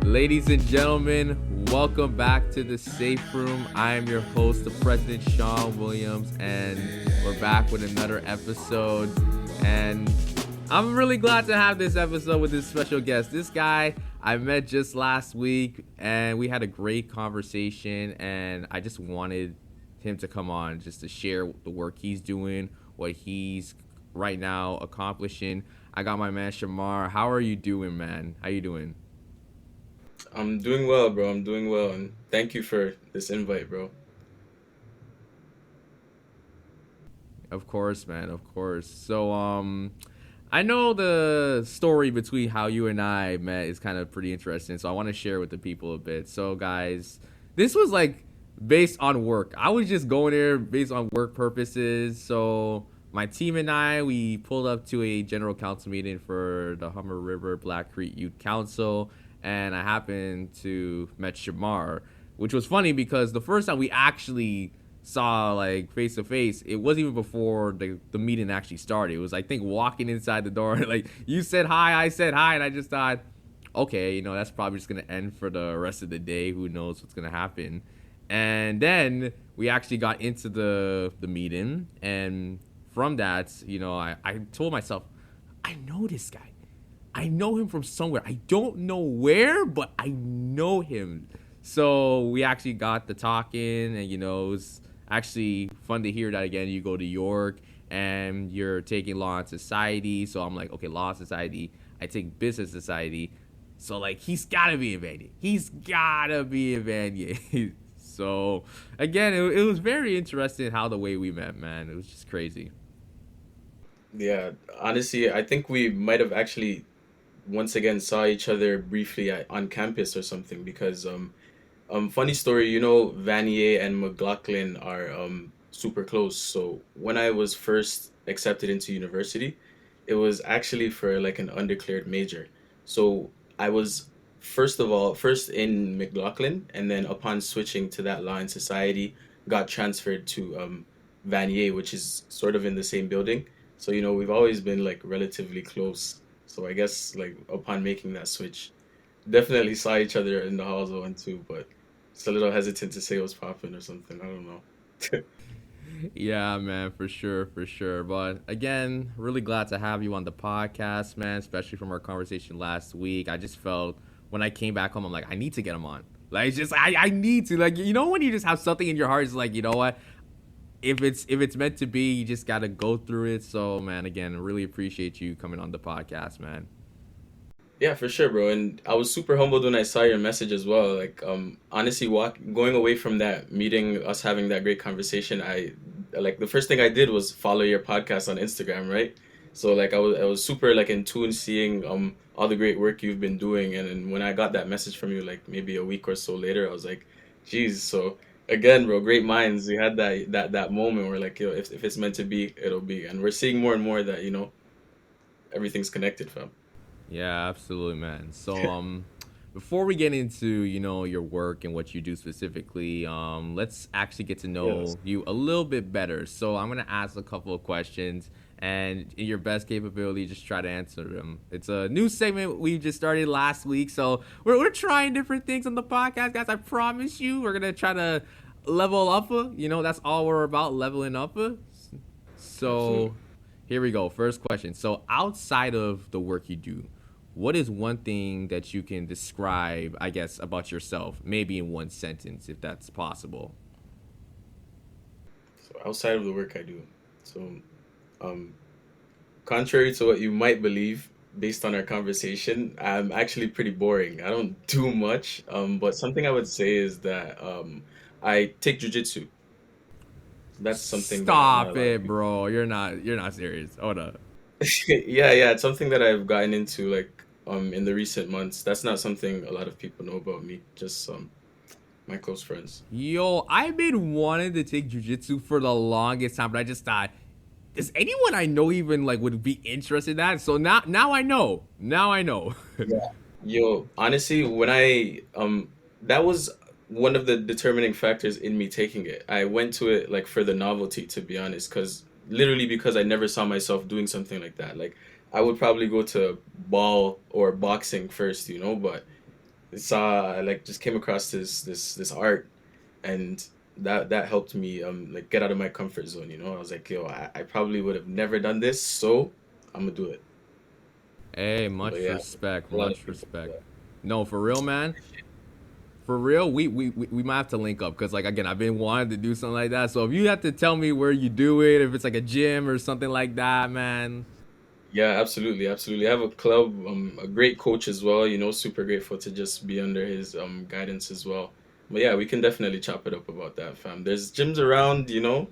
Ladies and gentlemen, welcome back to the Safe Room. I am your host, the President Sean Williams, and we're back with another episode. And I'm really glad to have this episode with this special guest. This guy I met just last week, and we had a great conversation, and I just wanted him to come on just to share the work he's doing, what he's right now accomplishing. I got my man Shemar. How are you doing, man? How you doing? I'm doing well, bro. I'm doing well, and thank you for this invite, bro. Of course, man. Of course. So, I know the story between how you and I met is kind of pretty interesting. So I want to share with the people a bit. So, guys, this was like based on work. I was just going there based on work purposes. So my team and I, we pulled up to a general council meeting for the Humber River Black Creek Youth Council, and I happened to met Shemar, which was funny because the first time we actually saw like face to face, it wasn't even before the meeting actually started. It was, I think, walking inside the door, like you said hi, I said hi, and I just thought, okay, that's probably just gonna end for the rest of the day. Who knows what's gonna happen? And then we actually got into the meeting, and from that, I told myself, I know this guy. I know him from somewhere. I don't know where, but I know him. So we actually got the talking, and it was actually fun to hear that again. You go to York and you're taking law and society. So I'm like, okay, law and society. I take business society. So like, he's gotta be in Vanier. He's gotta be in Vanier. So again, it was very interesting how the way we met, man. It was just crazy. Yeah, honestly, I think we might have actually once again saw each other briefly on campus or something because funny story, Vanier and McLaughlin are super close. So when I was first accepted into university, it was actually for like an undeclared major. So I was first in McLaughlin, and then upon switching to that law and society, got transferred to Vanier, which is sort of in the same building. So we've always been like relatively close. So I guess like upon making that switch, definitely saw each other in the halls one too, but just a little hesitant to say it was popping or something. I don't know. Yeah, man, for sure, for sure. But again, really glad to have you on the podcast, man, especially from our conversation last week. I just felt when I came back home, I'm like, I need to get him on. Like, it's just, I need to. Like, when you just have something in your heart, it's like, you know what? If it's meant to be, you just got to go through it. So, man, again, I really appreciate you coming on the podcast, man. Yeah, for sure, bro. And I was super humbled when I saw your message as well. Like, honestly, going away from that meeting, us having that great conversation, I like the first thing I did was follow your podcast on Instagram, right? So like I was super like in tune seeing all the great work you've been doing, and then when I got that message from you like maybe a week or so later, I was like, geez. So again, bro, great minds. We had that moment where like, if it's meant to be, it'll be, and we're seeing more and more that everything's connected, fam. Yeah, absolutely, man. So, before we get into your work and what you do specifically, let's actually get to Yes. know you a little bit better. So I'm gonna ask a couple of questions, and in your best capability, just try to answer them. It's a new segment we just started last week, so we're trying different things on the podcast, guys. I promise you, we're gonna try to level up. That's all we're about, leveling up. So Absolutely. here we go. First question. So outside of the work you do, what is one thing that you can describe, I guess, about yourself, maybe in one sentence, if that's possible? So outside of the work I do, so um, contrary to what you might believe based on our conversation, I'm actually pretty boring. I don't do much. But something I would say is that I take jujitsu. That's something that not a Stop lot of it, people. bro. You're not serious. Hold up. Yeah, yeah, it's something that I've gotten into like in the recent months. That's not something a lot of people know about me. Just my close friends. Yo, I've been wanting to take jujitsu for the longest time, but I just thought, does anyone I know even like would be interested in that? So now I know. Now I know. Yeah. Yo, honestly, when I that was one of the determining factors in me taking it. I went to it like for the novelty, to be honest, because literally because I never saw myself doing something like that. Like I would probably go to ball or boxing first, but saw I like just came across this art, and that helped me like get out of my comfort zone. You know, I was like, yo, I probably would have never done this, so I'm gonna do it. Hey, But much yeah, respect, a lot of much people do respect. that. No, for real, man. For real, we might have to link up because, like, again, I've been wanting to do something like that. So if you have to tell me where you do it, if it's like a gym or something like that, man. Yeah, absolutely, absolutely. I have a club, a great coach as well. You know, super grateful to just be under his guidance as well. But yeah, we can definitely chop it up about that, fam. There's gyms around, you know.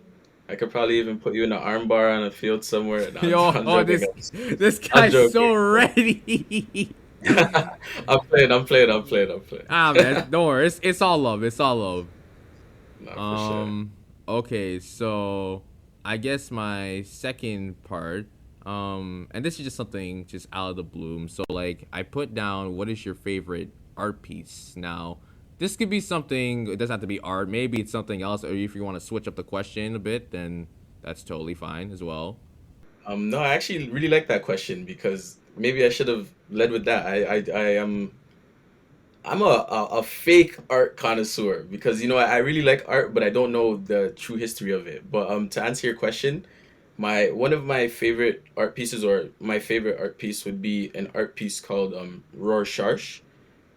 I could probably even put you in an arm bar on a field somewhere. No, Yo, I'm oh, joking. this I'm guy's joking. so ready. I'm playing. I'm playing. I'm playing. I'm Ah, man, playing. don't worry. It's all love. It's all love. Nah, for sure. Um, okay, so I guess my second part, and this is just something just out of the bloom. So like I put down what is your favorite art piece? Now, this could be something, it doesn't have to be art, maybe it's something else, or if you want to switch up the question a bit, then that's totally fine as well. No, I actually really like that question because maybe I should have led with that. I am I'm a fake art connoisseur because you know I really like art, but I don't know the true history of it. But to answer your question, my one of my favorite art pieces or my favorite art piece would be an art piece called Rorschach.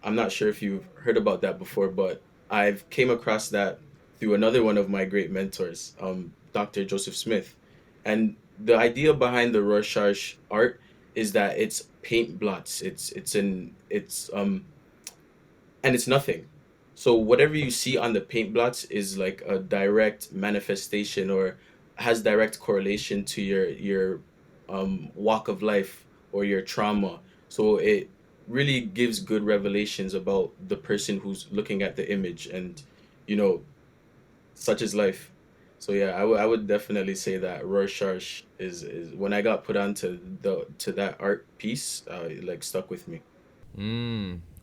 I'm not sure if you've heard about that before, but I've came across that through another one of my great mentors, Dr. Joseph Smith. And the idea behind the Rorschach art is that it's paint blots. It's and it's nothing. So whatever you see on the paint blots is like a direct manifestation or has direct correlation to your walk of life or your trauma. So it really gives good revelations about the person who's looking at the image and you know such is life. So yeah, I would definitely say that Rorschach is when I got put onto the to that art piece, it like stuck with me.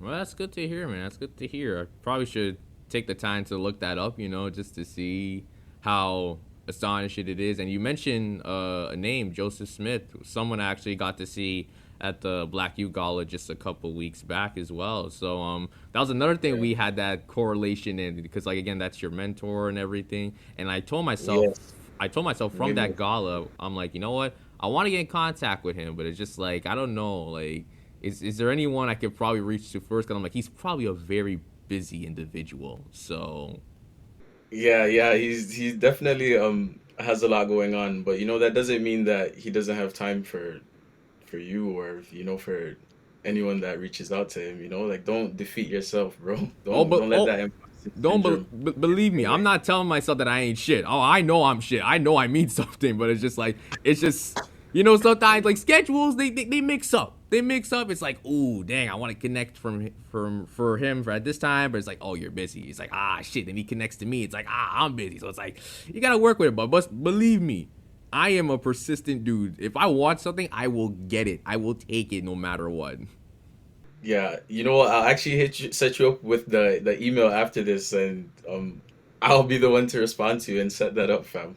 Well, that's good to hear, man. That's good to hear. I probably should take the time to look that up, just to see how astonishing it is. And you mentioned a name, Joseph Smith, someone I actually got to see at the Black Youth Gala just a couple weeks back as well. So that was another thing Yeah. we had that correlation in because, like, again, that's your mentor and everything. And Yes. I told myself You from made me. that gala, I'm like, you know what? I want to get in contact with him, but it's just like I don't know, like is there anyone I could probably reach to first? Because I'm like, he's probably a very busy individual. So, Yeah, yeah, he's definitely has a lot going on, but you know that doesn't mean that he doesn't have time for you or you know for anyone that reaches out to him, you know? Like don't defeat yourself, bro. oh, Don't let that imposter don't syndrome believe get me. in the I'm way. not telling myself that I ain't shit. Oh, I know I'm shit. I know I mean something, but it's just like it's just sometimes like schedules they mix up. They mix up. It's like, ooh, dang, I want to connect from for him for at this time, but it's like, oh, you're busy. It's like, ah, shit. Then he connects to me. It's like, ah, I'm busy. So it's like you gotta work with it. But believe me, I am a persistent dude. If I want something, I will get it. I will take it no matter what. Yeah, you know what? I'll actually set you up with the email after this and I'll be the one to respond to you and set that up, fam.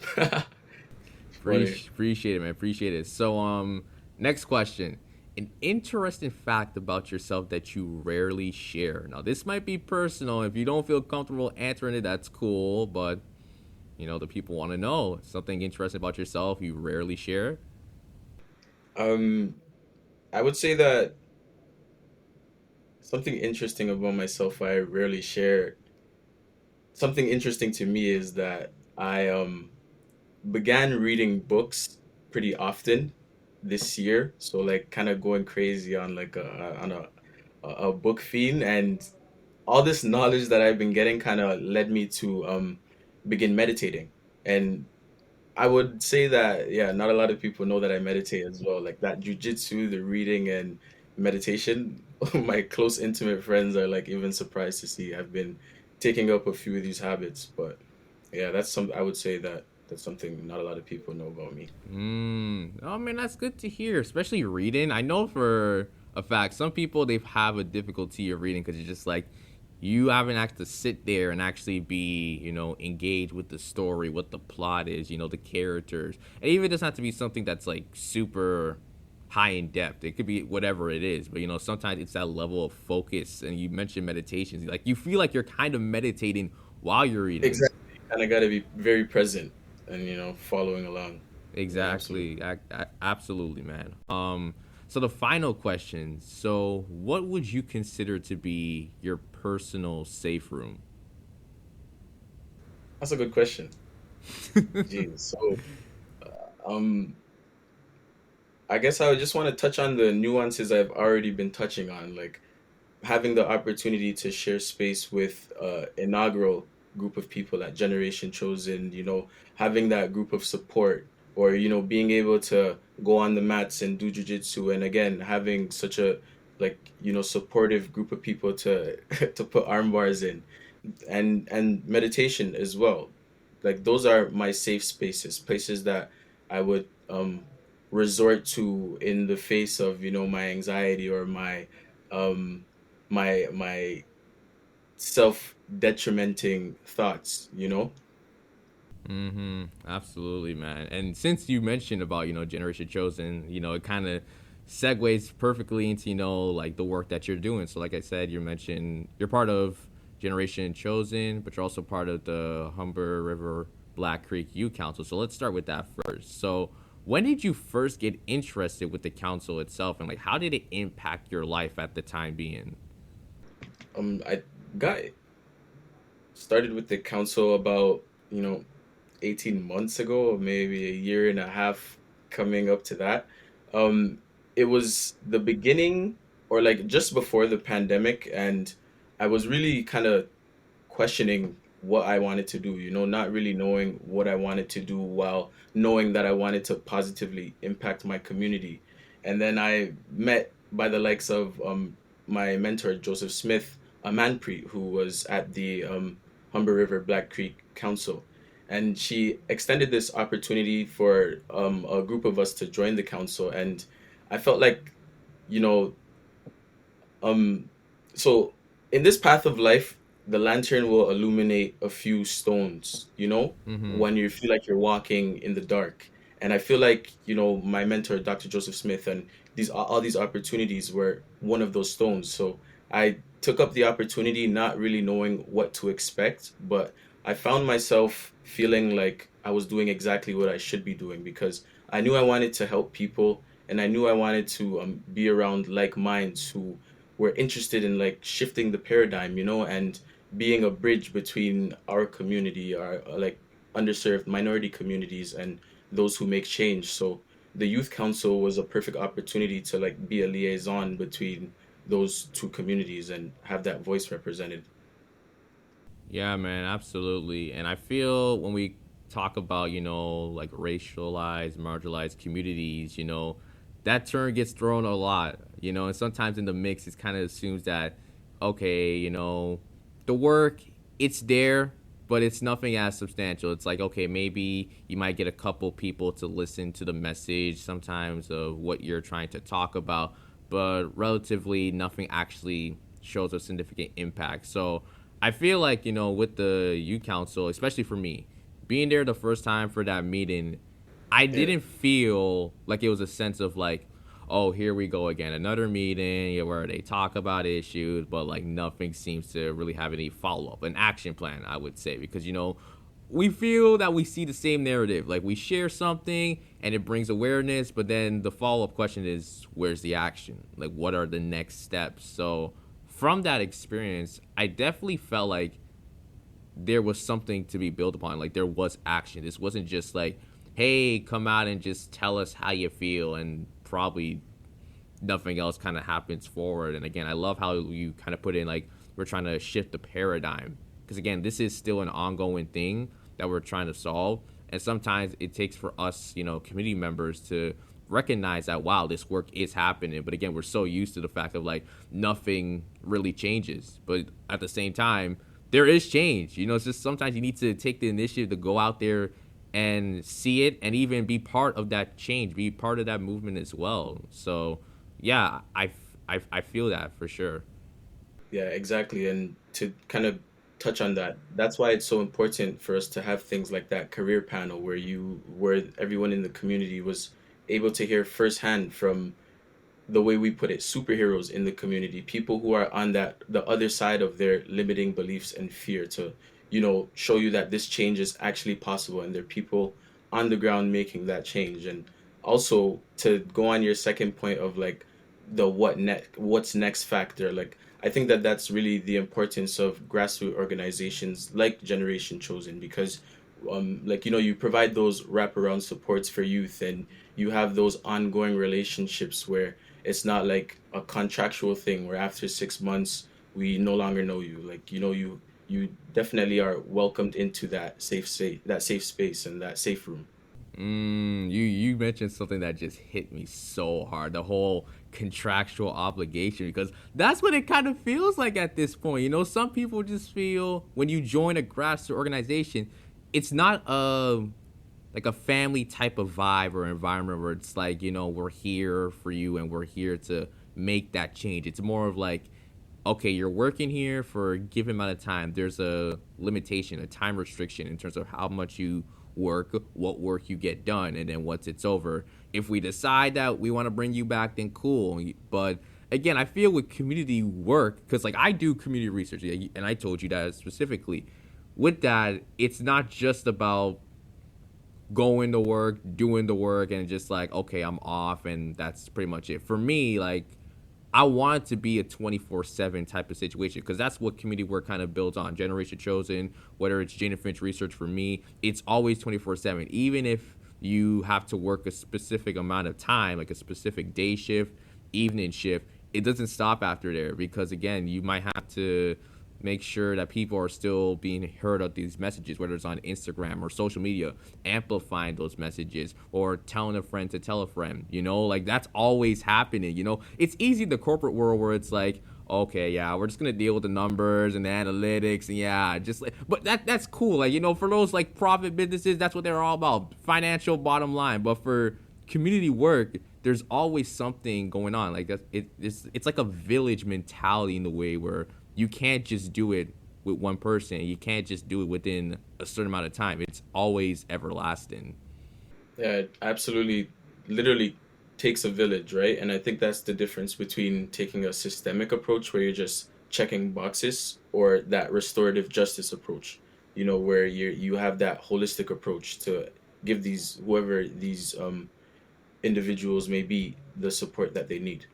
It's funny. Appreciate it, man. Appreciate it. So, next question. An interesting fact about yourself that you rarely share. Now, this might be personal. If you don't feel comfortable answering it, that's cool. But, the people want to know something interesting about yourself you rarely share. Um I would say that something interesting about myself I rarely share. Something interesting to me is that I began reading books pretty often this year. So like kind of going crazy on like a book fiend and all this knowledge that I've been getting kind of led me to begin meditating. And I would say that yeah, not a lot of people know that I meditate as well. Like that jujitsu, the reading and meditation. My close intimate friends are like even surprised to see I've been taking up a few of these habits. But yeah, that's some I would say that that's something not a lot of people know about me. Oh man, that's good to hear. Especially reading. I know for a fact some people they have a difficulty of reading because it's just like you haven't actually sit there and actually be engaged with the story, what the plot is, the characters, and even it doesn't have to be something that's like super high in depth. It could be whatever it is, but sometimes it's that level of focus. And you mentioned meditations, like you feel like you're kind of meditating while you're reading. Exactly. Kind of got to be very present and following along. Yeah, absolutely. Exactly. Absolutely, man. So the final question. So, what would you consider to be your personal safe room? That's a good question. Geez. So, um, I guess I would just want to touch on the nuances I've already been touching on, like having the opportunity to share space with inaugural group of people at Generation Chosen, having that group of support, or being able to go on the mats and do jujitsu, and again having such a like supportive group of people to to put arm bars in, and meditation as well. Like those are my safe spaces, places that I would resort to in the face of my anxiety or um my self detrimenting thoughts. Mm-hmm. Absolutely, man. And since you mentioned about, Generation Chosen, it kind of segues perfectly into, like the work that you're doing. So like I said, you mentioned you're part of Generation Chosen, but you're also part of the Humber River Black Creek Youth Council. So let's start with that first. So when did you first get interested with the council itself, and like how did it impact your life at the time being? I got started with the council about 18 months ago, or maybe a year and a half coming up to that. Um, it was the beginning, or like just before the pandemic, and I was really kind of questioning what I wanted to do, not really knowing what I wanted to do while knowing that I wanted to positively impact my community. And then I met by the likes of my mentor, Joseph Smith, a Manpreet, who was at the Humber River Black Creek Council. And she extended this opportunity for a group of us to join the council. And I felt like, you know, um, so in this path of life, the lantern will illuminate a few stones, Mm-hmm. when you feel like you're walking in the dark. And I feel like, my mentor, Dr. Joseph Smith, and these all these opportunities were one of those stones. So I took up the opportunity, not really knowing what to expect, but I found myself feeling like I was doing exactly what I should be doing because I knew I wanted to help people and I knew I wanted to be around like minds who we're interested in like shifting the paradigm, and being a bridge between our community, our like underserved minority communities, and those who make change. So the youth council was a perfect opportunity to like be a liaison between those two communities and have that voice represented. Yeah, man, absolutely. And I feel when we talk about, like racialized, marginalized communities, that term gets thrown a lot, and sometimes in the mix, it kind of assumes that, okay, the work, it's there, but it's nothing as substantial. It's like, okay, maybe you might get a couple people to listen to the message sometimes of what you're trying to talk about, but relatively nothing actually shows a significant impact. So I feel like, with the youth council, especially for me, being there the first time for that meeting, I Yeah. didn't feel like it was a sense of like, oh, here we go again, another meeting where they talk about issues, but like nothing seems to really have any follow up, an action plan, I would say, because we feel that we see the same narrative, like we share something and it brings awareness, but then the follow up question is, where's the action? Like, what are the next steps? So from that experience, I definitely felt like there was something to be built upon. Like there was action. This wasn't just like, hey, come out and just tell us how you feel, and probably nothing else kind of happens forward. And again, I love how you kind of put in like we're trying to shift the paradigm because again, this is still an ongoing thing that we're trying to solve. And sometimes it takes for us, community members to recognize that wow, this work is happening. But again, we're so used to the fact of like nothing really changes. But at the same time, there is change. It's just sometimes you need to take the initiative to go out there and see it and even be part of that change, be part of that movement as well. So yeah, I feel that for sure. Yeah, exactly. And to kind of touch on that, that's why it's so important for us to have things like that career panel where everyone in the community was able to hear firsthand from, the way we put it, superheroes in the community, people who are on that the other side of their limiting beliefs and fear, to, show you that this change is actually possible, and there are people on the ground making that change. And also, to go on your second point of like the what's next factor, like I think that that's really the importance of grassroots organizations like Generation Chosen, because like, you provide those wraparound supports for youth, and you have those ongoing relationships where it's not like a contractual thing where after 6 months we no longer know you. Like, you definitely are welcomed into that safe space and that safe room. You mentioned something that just hit me so hard. The whole contractual obligation, because that's what it kind of feels like at this point. Some people just feel when you join a grassroots organization, it's not like a family type of vibe or environment where it's like, we're here for you and we're here to make that change. It's more of like, okay, you're working here for a given amount of time. There's a limitation, a time restriction in terms of how much you work, what work you get done, and then once it's over, if we decide that we want to bring you back, then cool. But again, I feel with community work, because like I do community research, and I told you that specifically. With that, it's not just about going to work, doing the work, and just like, okay, I'm off, and that's pretty much it. For me, like, I want it to be a 24/7 type of situation, because that's what community work kind of builds on. Generation Chosen, whether it's Jane and Finch research for me, it's always 24/7. Even if you have to work a specific amount of time, like a specific day shift, evening shift, it doesn't stop after there, because again, you might have to make sure that people are still being heard of these messages, whether it's on Instagram or social media, amplifying those messages or telling a friend to tell a friend, like that's always happening. It's easy in the corporate world where it's like, okay, yeah, we're just gonna deal with the numbers and the analytics, and yeah, just like, but that's cool. Like, for those like profit businesses, that's what they're all about, financial bottom line. But for community work, there's always something going on. Like it's like a village mentality in the way where you can't just do it with one person. You can't just do it within a certain amount of time. It's always everlasting. Yeah, it absolutely, literally takes a village, right? And I think that's the difference between taking a systemic approach where you're just checking boxes, or that restorative justice approach, where you have that holistic approach to give these, whoever these individuals may be, the support that they need.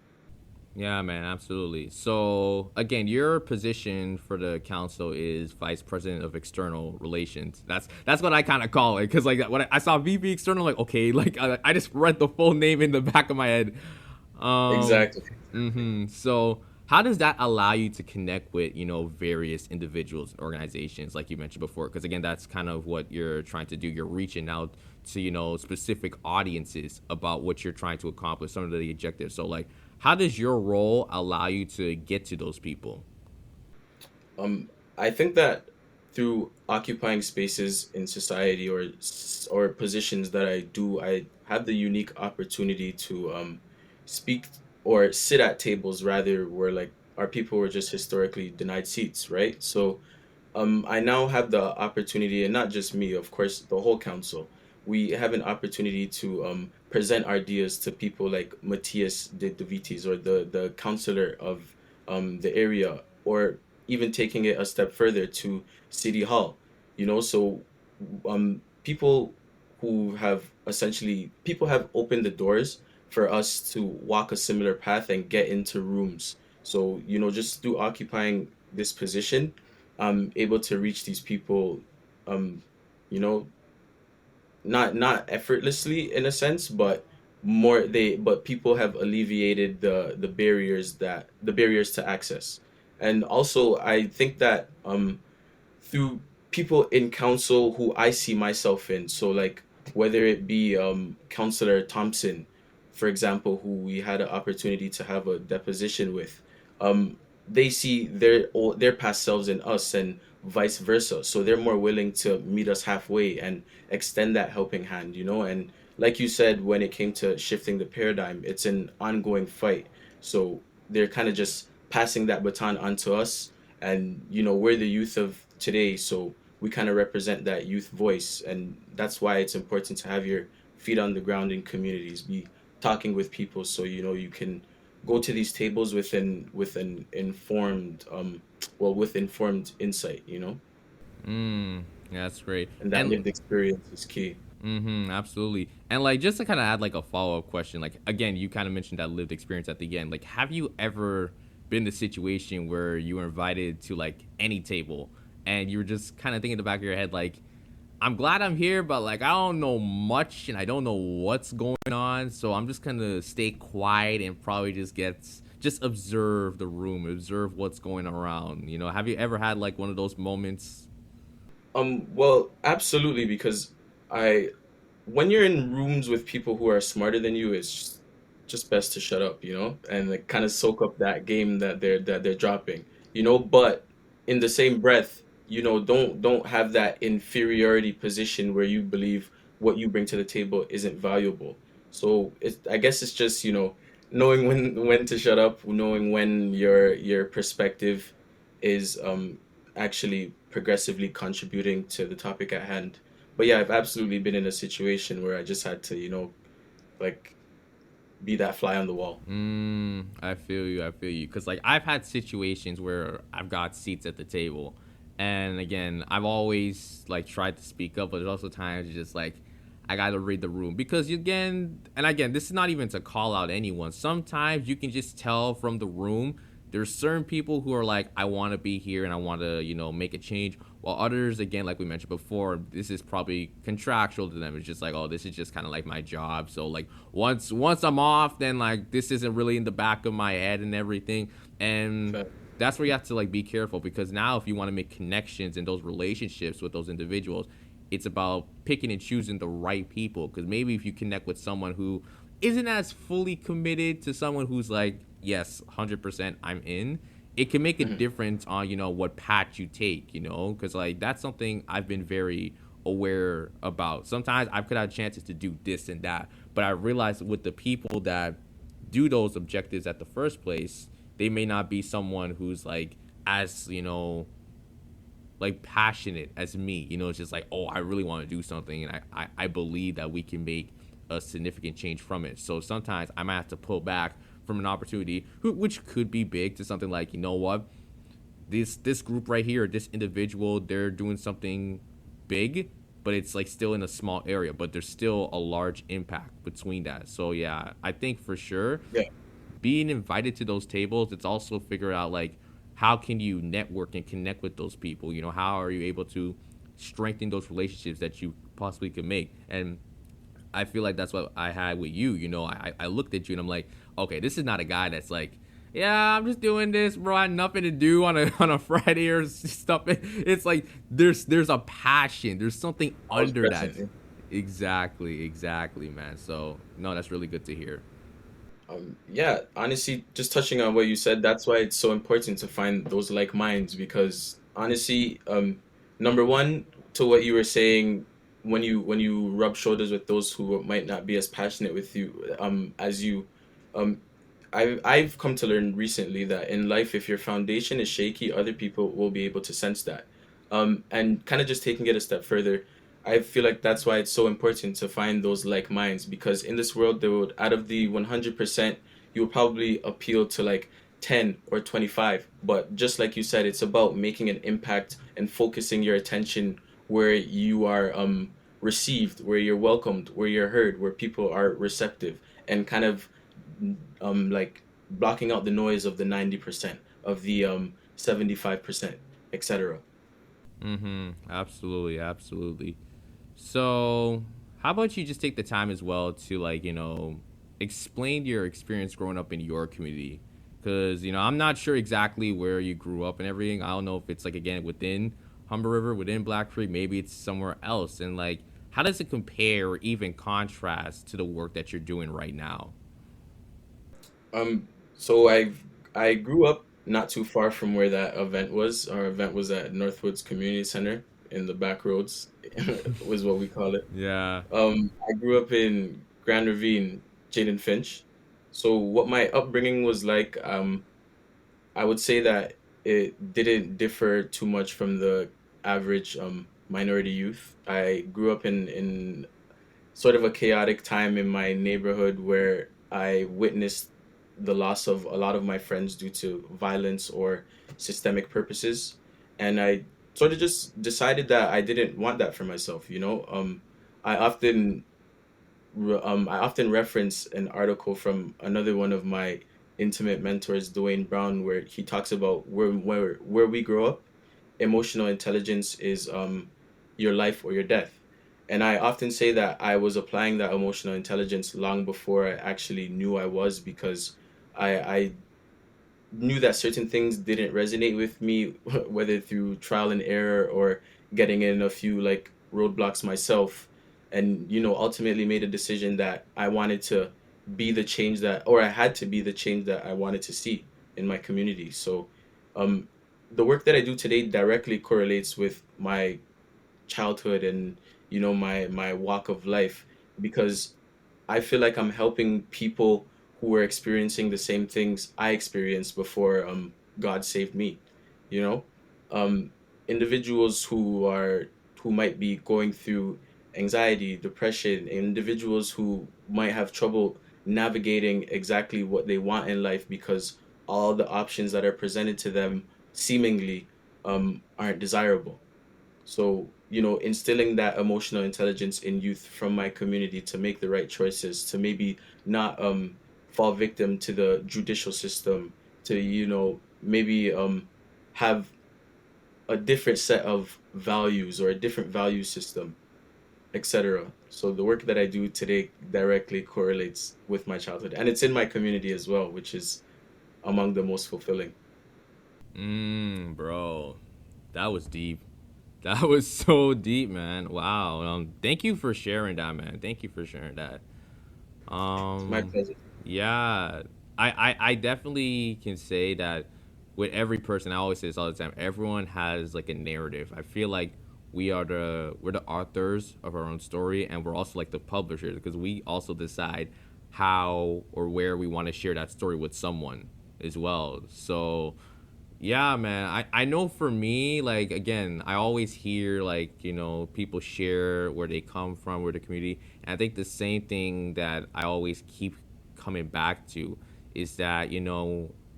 Yeah, man, absolutely. So, again, your position for the council is vice president of external relations. That's what I kind of call it, because like when I saw VP external, like okay, like I just read the full name in the back of my head. Um, Exactly. So, how does that allow you to connect with various individuals and organizations, like you mentioned before? Because again, that's kind of what you're trying to do. You're reaching out to specific audiences about what you're trying to accomplish, some of the objectives. So, like, how does your role allow you to get to those people? Um, I think that through occupying spaces in society, or positions that I do, I have the unique opportunity to speak or sit at tables, rather, where like our people were just historically denied seats, right? So I now have the opportunity, and not just me, of course, the whole council. We have an opportunity to present ideas to people like Matthias de Vitis, or the councillor of the area, or even taking it a step further to City Hall. So people people have opened the doors for us to walk a similar path and get into rooms. So, just through occupying this position, I'm able to reach these people, um, you know, not effortlessly in a sense, but people have alleviated the barriers to access. And also, I think that through people in council who I see myself in. So like, whether it be Councillor Thompson, for example, who we had an opportunity to have a deposition with, they see their past selves in us, and vice versa. So they're more willing to meet us halfway and extend that helping hand, And like you said, when it came to shifting the paradigm, it's an ongoing fight. So they're kind of just passing that baton onto us, and we're the youth of today, so we kind of represent that youth voice, and that's why it's important to have your feet on the ground in communities, be talking with people, so you can go to these tables with an informed with informed insight, Mm, yeah, that's great. and that And lived experience is key. absolutely. And like just to kind of add like a follow up question, like again, you kind of mentioned that lived experience at the end. Like, have you ever been in a situation where you were invited to like any table and you were just kind of thinking in the back of your head, like, I'm glad I'm here, but like I don't know much and I don't know what's going on, so I'm just gonna stay quiet and probably just observe the room, observe what's going around. Have you ever had like one of those moments? Well, absolutely, because I when you're in rooms with people who are smarter than you, it's just best to shut up, and like kind of soak up that game that they're dropping, but in the same breath, don't have that inferiority position where you believe what you bring to the table isn't valuable. So I guess it's just, knowing when to shut up, knowing when your perspective is actually progressively contributing to the topic at hand. But yeah, I've absolutely been in a situation where I just had to, like be that fly on the wall. I feel you. I feel you. Cause like I've had situations where I've got seats at the table, and again, I've always like tried to speak up, but there's also times you're just like, I gotta read the room because again, this is not even to call out anyone. Sometimes you can just tell from the room. There's certain people who are like, I want to be here and I want to, make a change. While others, again, like we mentioned before, this is probably contractual to them. It's just like, oh, this is just kind of like my job. So like once I'm off, then like this isn't really in the back of my head and everything. And But that's where you have to like be careful because now if you want to make connections in those relationships with those individuals, it's about picking and choosing the right people. Because maybe if you connect with someone who isn't as fully committed to someone who's like, yes, 100% I'm in, it can make a mhm. difference on, what path you take, because like that's something I've been very aware about. Sometimes I could have chances to do this and that, but I realize with the people that do those objectives at the first place, they may not be someone who's like as, like passionate as me. It's just like, oh, I really want to do something, and I believe that we can make a significant change from it. So sometimes I might have to pull back from an opportunity, which could be big, to something like, what, this group right here, this individual, they're doing something big, but it's like still in a small area, but there's still a large impact between that. So yeah, I think for sure Yeah. being invited to those tables, it's also figure out like how can you network and connect with those people. How are you able to strengthen those relationships that you possibly could make? And I feel like that's what I had with you. I looked at you and I'm like, okay, this is not a guy that's like, yeah, I'm just doing this, bro. I had nothing to do on a Friday or stuff. It's like there's a passion. There's something I was under that. present. Yeah. Exactly, man. So no, that's really good to hear. Yeah, honestly, just touching on what you said, that's why it's so important to find those like minds because honestly, number one, to what you were saying, when you rub shoulders with those who might not be as passionate with you, as you, um, I've come to learn recently that in life, if your foundation is shaky, other people will be able to sense that. And kind of just taking it a step further, I feel like that's why it's so important to find those like minds because in this world, there would out of the 100%, you will probably appeal to like 10 or 25. But just like you said, it's about making an impact and focusing your attention where you are received, where you're welcomed, where you're heard, where people are receptive, and kind of like blocking out the noise of the 90% of the 75%, etc. Absolutely, absolutely. So, how about you just take the time as well to like, explain your experience growing up in your community? Because, I'm not sure exactly where you grew up and everything. I don't know if it's like, again, within Humber River, within Black Creek, maybe it's somewhere else. And like, how does it compare or even contrast to the work that you're doing right now? Um, so I grew up not too far from where that event was. Our event was at Northwoods Community Center in the back roads, was what we call it. Yeah. I grew up in Grand Ravine, Jane and Finch. So what my upbringing was like, I would say that it didn't differ too much from the average minority youth. I grew up in sort of a chaotic time in my neighborhood where I witnessed the loss of a lot of my friends due to violence or systemic purposes, and I sort of just decided that I didn't want that for myself. I often I often reference an article from another one of my intimate mentors, Dwayne Brown, where he talks about where we grow up. Emotional intelligence is your life or your death. And I often say that I was applying that emotional intelligence long before I actually knew I was, because I knew that certain things didn't resonate with me, whether through trial and error or getting in a few like roadblocks myself, and ultimately made a decision that I wanted to be the change that, or I had to be the change that I wanted to see in my community. So, um, the work that I do today directly correlates with my childhood and my walk of life, because I feel like I'm helping people who were experiencing the same things I experienced before God saved me. You know, um, individuals who might be going through anxiety, depression, individuals who might have trouble navigating exactly what they want in life because all the options that are presented to them seemingly aren't desirable. So, instilling that emotional intelligence in youth from my community to make the right choices, to maybe not fall victim to the judicial system, to, maybe have a different set of values or a different value system, etc. So the work that I do today directly correlates with my childhood, and it's in my community as well, which is among the most fulfilling. Bro, that was deep. That was so deep, man. Wow. Thank you for sharing that, man. Thank you for sharing that. It's my Um, pleasure. yeah, I definitely can say that with every person. I always say this all the time. Everyone has like a narrative. I feel like we're the authors of our own story, and we're also like the publishers because we also decide how or where we want to share that story with someone as well. So yeah, man. I know for me, like again, I always hear like, people share where they come from, where the community. And I think the same thing that I always keep coming back to is that,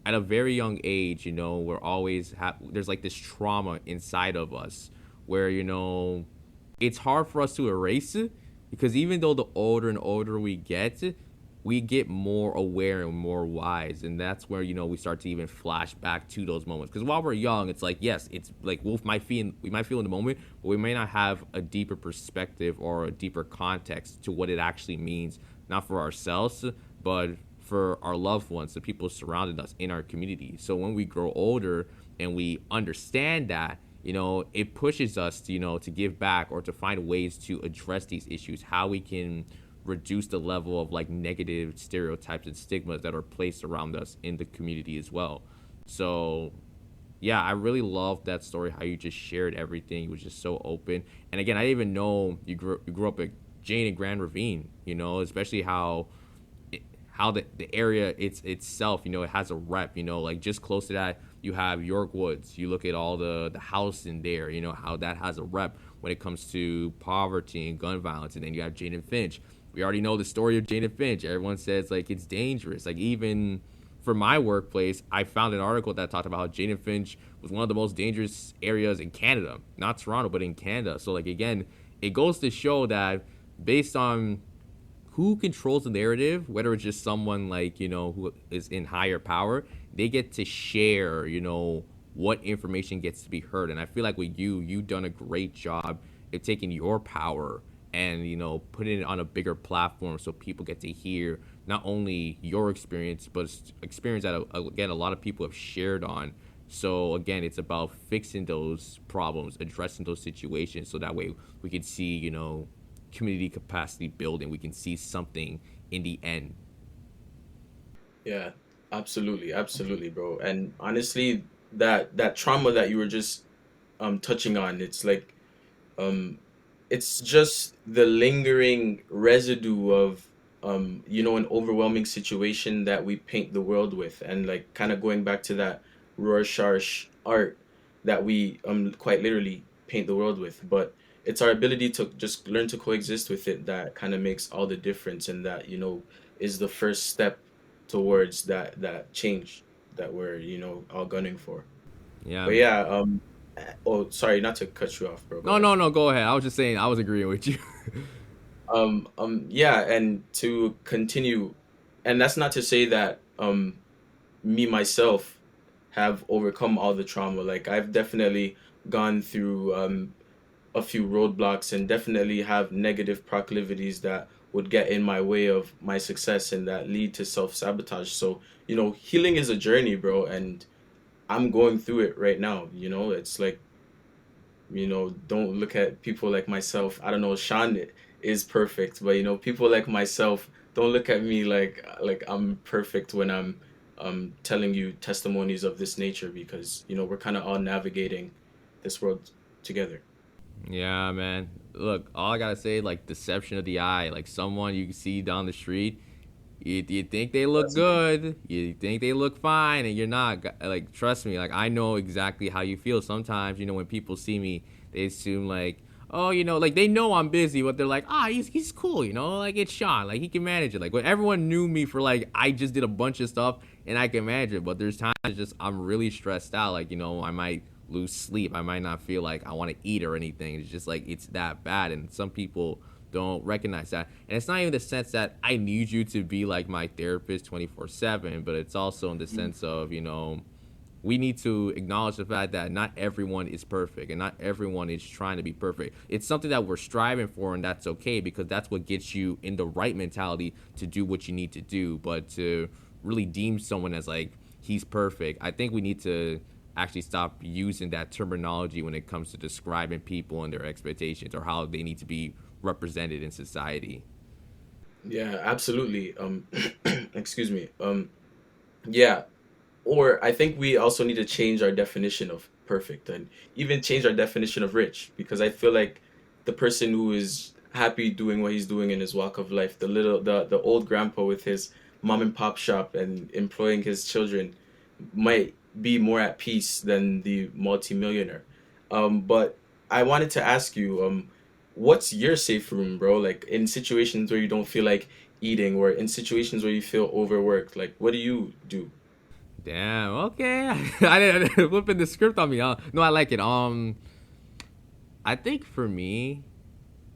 at a very young age, we're always there's like this trauma inside of us where, it's hard for us to erase it because even though the older and older we get more aware and more wise, and that's where we start to even flash back to those moments. Because while we're young, it's like yes, it's like we might feel in the moment, but we may not have a deeper perspective or a deeper context to what it actually means, not for ourselves, but for our loved ones, the people surrounding us in our community. So when we grow older and we understand that, it pushes us to, to give back or to find ways to address these issues, how we can reduce the level of like negative stereotypes and stigmas that are placed around us in the community as well. So yeah, I really love that story, how you just shared everything. It was just so open. And again, I didn't even know you grew up at Jane and Grandravine, especially how the area itself, it has a rep, like just close to that, you have York Woods. You look at all the house in there, how that has a rep when it comes to poverty and gun violence. And then you have Jane and Finch. We already know the story of Jane and Finch. Everyone says like it's dangerous. Like even for my workplace, I found an article that talked about how Jane and Finch was one of the most dangerous areas in Canada, not Toronto, but in Canada. So like again, it goes to show that based on who controls the narrative, whether it's just someone like, who is in higher power, they get to share, what information gets to be heard. And I feel like with you've done a great job of taking your power and, putting it on a bigger platform so people get to hear not only your experience, but experience that, again, a lot of people have shared on. So again, it's about fixing those problems, addressing those situations, so that way we can see, community capacity building. We can see something in the end. Yeah, absolutely, absolutely, bro. And honestly, that trauma that you were just touching on, it's like um it's just the lingering residue of an overwhelming situation that we paint the world with, and like kind of going back to that Rorschach art that we quite literally paint the world with. But it's our ability to just learn to coexist with it that kind of makes all the difference, and that is the first step towards that change that we're, all gunning for. Yeah, But man. yeah, oh, sorry, not to cut you off, bro. Go No, ahead. no, no. Go ahead. I was just saying. I was agreeing with you. Yeah, and to continue, and that's not to say that me myself have overcome all the trauma. Like I've definitely gone through a few roadblocks and definitely have negative proclivities that would get in my way of my success and that lead to self-sabotage. So, healing is a journey, bro, and I'm going through it right now. It's like, don't look at people like myself. I don't know, Sean is perfect, but people like myself, don't look at me like I'm perfect when I'm telling you testimonies of this nature, because we're kind of all navigating this world together. Yeah, man. Look, all I gotta say, like deception of the eye. Like someone you see down the street, you think they look That's me. good, you think they look fine, and you're not. Like, trust me. Like, I know exactly how you feel. Sometimes, when people see me, they assume like, oh, like they know I'm busy, but they're like, he's cool. Like it's Sean. Like he can manage it. Like when everyone knew me for like I just did a bunch of stuff and I can manage it. But there's times just I'm really stressed out. Like I might lose sleep. I might not feel like I want to eat or anything. It's just like it's that bad. And some people don't recognize that. And it's not even the sense that I need you to be like my therapist 24/7, but it's also in the sense of, we need to acknowledge the fact that not everyone is perfect and not everyone is trying to be perfect. It's something that we're striving for, and that's okay because that's what gets you in the right mentality to do what you need to do. But to really deem someone as like he's perfect, I think we need to actually stop using that terminology when it comes to describing people and their expectations or how they need to be represented in society. Yeah, absolutely. Excuse me. Yeah, or I think we also need to change our definition of perfect and even change our definition of rich, because I feel like the person who is happy doing what he's doing in his walk of life, the old grandpa with his mom and pop shop and employing his children, might be more at peace than the multimillionaire. But I wanted to ask you, what's your safe room, bro? Like in situations where you don't feel like eating, or in situations where you feel overworked, like what do you do? Damn. Okay. I didn't flipping the script on me. No, I like it. I think for me,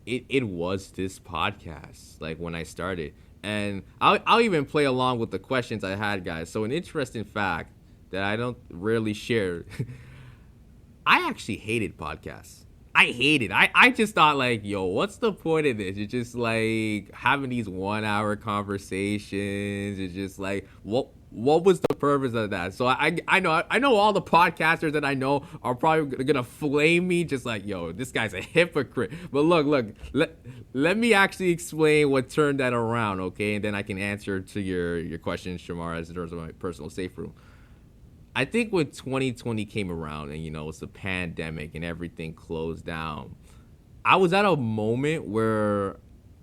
it was this podcast. Like when I started, and I'll even play along with the questions I had, guys. So an interesting fact that I don't rarely share. I actually hated podcasts. I hated. I just thought like, yo, what's the point of this? It's just like having these 1 hour conversations. It's just like what was the purpose of that? So I know all the podcasters that I know are probably gonna flame me, just like, yo, this guy's a hypocrite. But look, let me actually explain what turned that around, okay? And then I can answer to your question, Shamar, as in terms of my personal safe room. I think when 2020 came around and it's the pandemic and everything closed down, I was at a moment where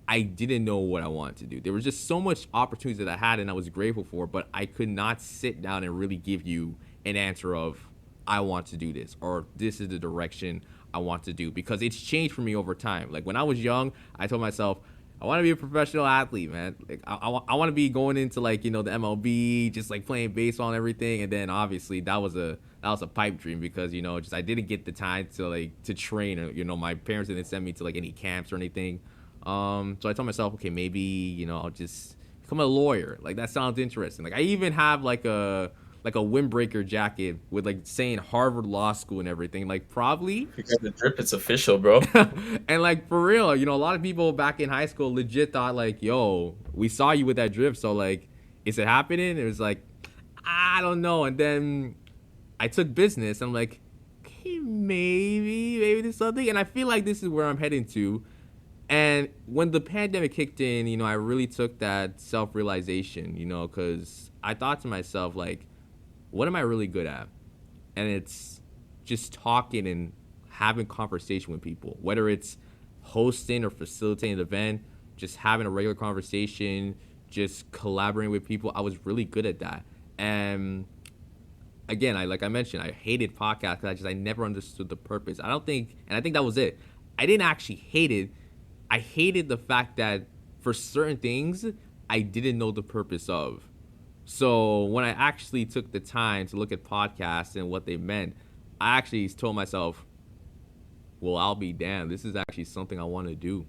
I didn't know what I wanted to do. There was just so much opportunities that I had and I was grateful for, but I could not sit down and really give you an answer of I want to do this or this is the direction I want to do because it's changed for me over time. Like when I was young, I told myself I want to be a professional athlete, man. Like I want to be going into like the MLB, just like playing baseball and everything. And then obviously that was a pipe dream because just I didn't get the time to train. Or, my parents didn't send me to like any camps or anything. So I told myself, okay, maybe I'll just become a lawyer. Like that sounds interesting. Like I even have like a windbreaker jacket with like saying Harvard Law School and everything. Like probably You got the drip, it's official, bro. and like for real, a lot of people back in high school legit thought like, yo, we saw you with that drip, so like, is it happening? It was like, I don't know. And then I took business. I'm like, okay, maybe there's something. And I feel like this is where I'm heading to. And when the pandemic kicked in, I really took that self realization, because I thought to myself like, what am I really good at? And it's just talking and having conversation with people, whether it's hosting or facilitating an event, just having a regular conversation, just collaborating with people. I was really good at that. And again, like I mentioned, I hated podcasts because I never understood the purpose. I think that was it. I didn't actually hate it. I hated the fact that for certain things, I didn't know the purpose of. So when I actually took the time to look at podcasts and what they meant, I actually told myself, well, I'll be damned. This is actually something I want to do.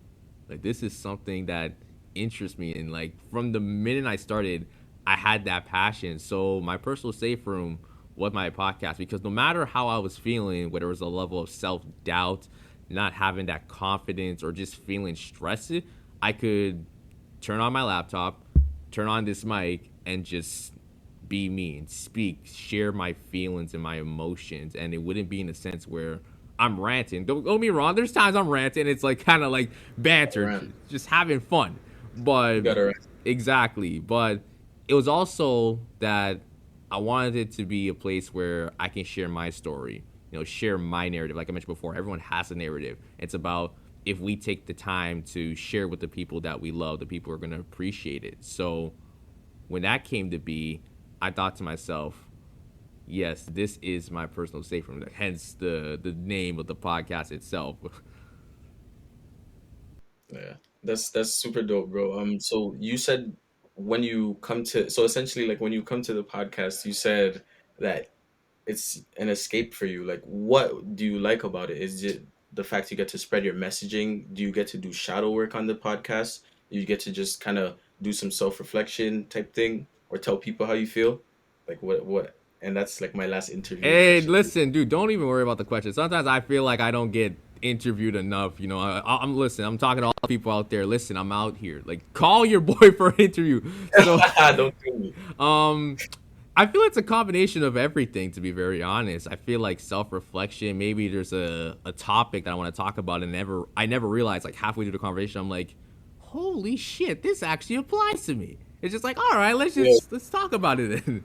Like, this is something that interests me. And, like, from the minute I started, I had that passion. So my personal safe room was my podcast because no matter how I was feeling, whether it was a level of self doubt, not having that confidence, or just feeling stressed, I could turn on my laptop, turn on this mic, and just be me and speak, share my feelings and my emotions. And it wouldn't be in a sense where I'm ranting. Don't get me wrong. There's times I'm ranting. It's like kind of like banter, Rant. just having fun. You But gotta rant. exactly. But it was also that I wanted it to be a place where I can share my story, share my narrative. Like I mentioned before, everyone has a narrative. It's about if we take the time to share with the people that we love, the people who are going to appreciate it. So when that came to be, I thought to myself, yes, this is my personal safe room. Hence the name of the podcast itself. Yeah, that's super dope, bro. So you said when you come to, so essentially, like when you come to the podcast, you said that it's an escape for you. Like, what do you like about it? Is it the fact you get to spread your messaging? Do you get to do shadow work on the podcast? You get to just kind of do some self-reflection type thing, or tell people how you feel? Like what? And that's like my last interviewing Hey, question for you. listen, dude, don't even worry about the question. Sometimes I feel like I don't get interviewed enough. I'm listen. I'm talking to all the people out there. Listen, I'm out here. Like, call your boy for an interview. So, Don't do me. um, I feel it's a combination of everything. To be very honest, I feel like self-reflection. Maybe there's a topic that I want to talk about, and I never realized, like, halfway through the conversation, I'm like, holy shit, this actually applies to me. It's just like, all right, Yeah, let's talk about it then.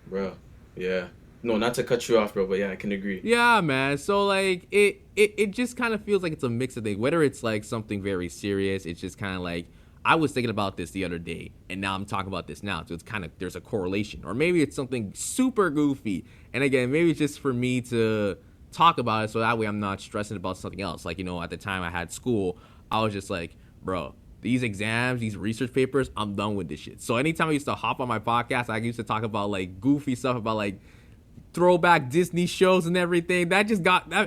bro. Yeah. No, not to cut you off, bro, but yeah, I can agree. Yeah, man. So like it just kind of feels like it's a mix of things. Whether it's like something very serious, it's just kind of like I was thinking about this the other day, and now I'm talking about this now. So it's kind of there's a correlation, or maybe it's something super goofy. And again, maybe it's just for me to talk about it, so that way I'm not stressing about something else. Like at the time I had school, I was just like, bro. These exams, these research papers, I'm done with this shit. So anytime I used to hop on my podcast, I used to talk about like goofy stuff about like throwback Disney shows and everything. That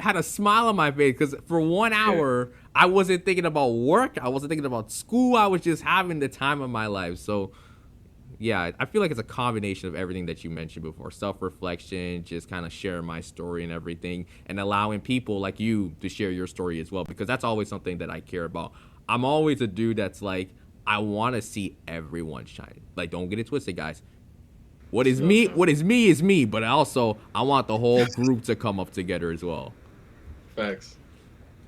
had a smile on my face because for one Yeah. hour I wasn't thinking about work, I wasn't thinking about school, I was just having the time of my life. So yeah, I feel like it's a combination of everything that you mentioned before: self-reflection, just kind of share my story and everything, and allowing people like you to share your story as well, because that's always something that I care about. I'm always a dude that's like, I want to see everyone shine. Like, don't get it twisted, guys. What is Feel me? fam. What is me? But also, I want the whole group to come up together as well. Facts.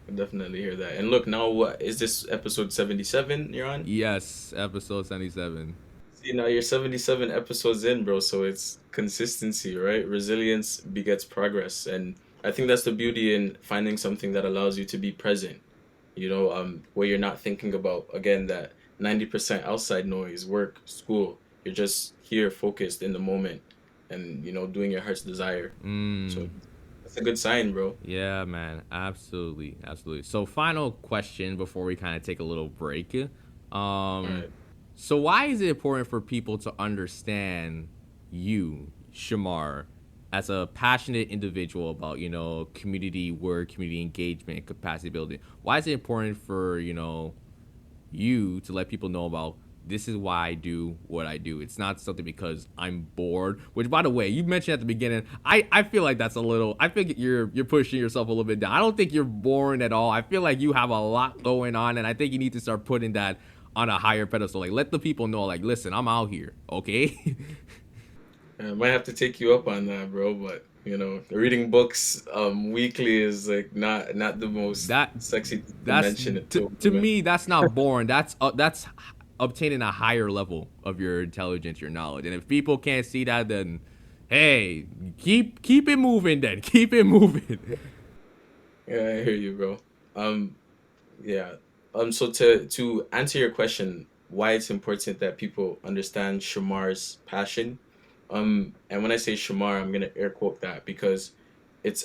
I definitely hear that. And look, now what is this episode 77 you're on? Yes, episode 77. See, now you're 77 episodes in, bro, so it's consistency, right? Resilience begets progress. And I think that's the beauty in finding something that allows you to be present, where you're not thinking about, again, that 90% outside noise, work, school. You're just here focused in the moment and, doing your heart's desire. So Mm, that's a good sign, bro. yeah, man, absolutely, absolutely. So, final question before we kind of take a little break. All Um, right. so why is it important for people to understand you, Shamar, as a passionate individual about community work, community engagement, capacity building? Why is it important for you to let people know about this is why I do what I do? It's not something because I'm bored. Which, by the way, you mentioned at the beginning. I feel like that's a little. I think you're pushing yourself a little bit down. I don't think you're boring at all. I feel like you have a lot going on, and I think you need to start putting that on a higher pedestal. Like, let the people know. Like, listen, I'm out here. Okay. I might have to take you up on that, bro, but reading books weekly is like not the most that sexy thing to that's mention it to a to woman. me. That's not boring. That's obtaining a higher level of your intelligence, your knowledge. And if people can't see that, then hey, keep it moving. Then keep it moving. Yeah, I hear you, bro. Um, yeah. So to answer your question, why it's important that people understand Shamar's passion, and when I say Shamar, I'm gonna air quote that because it's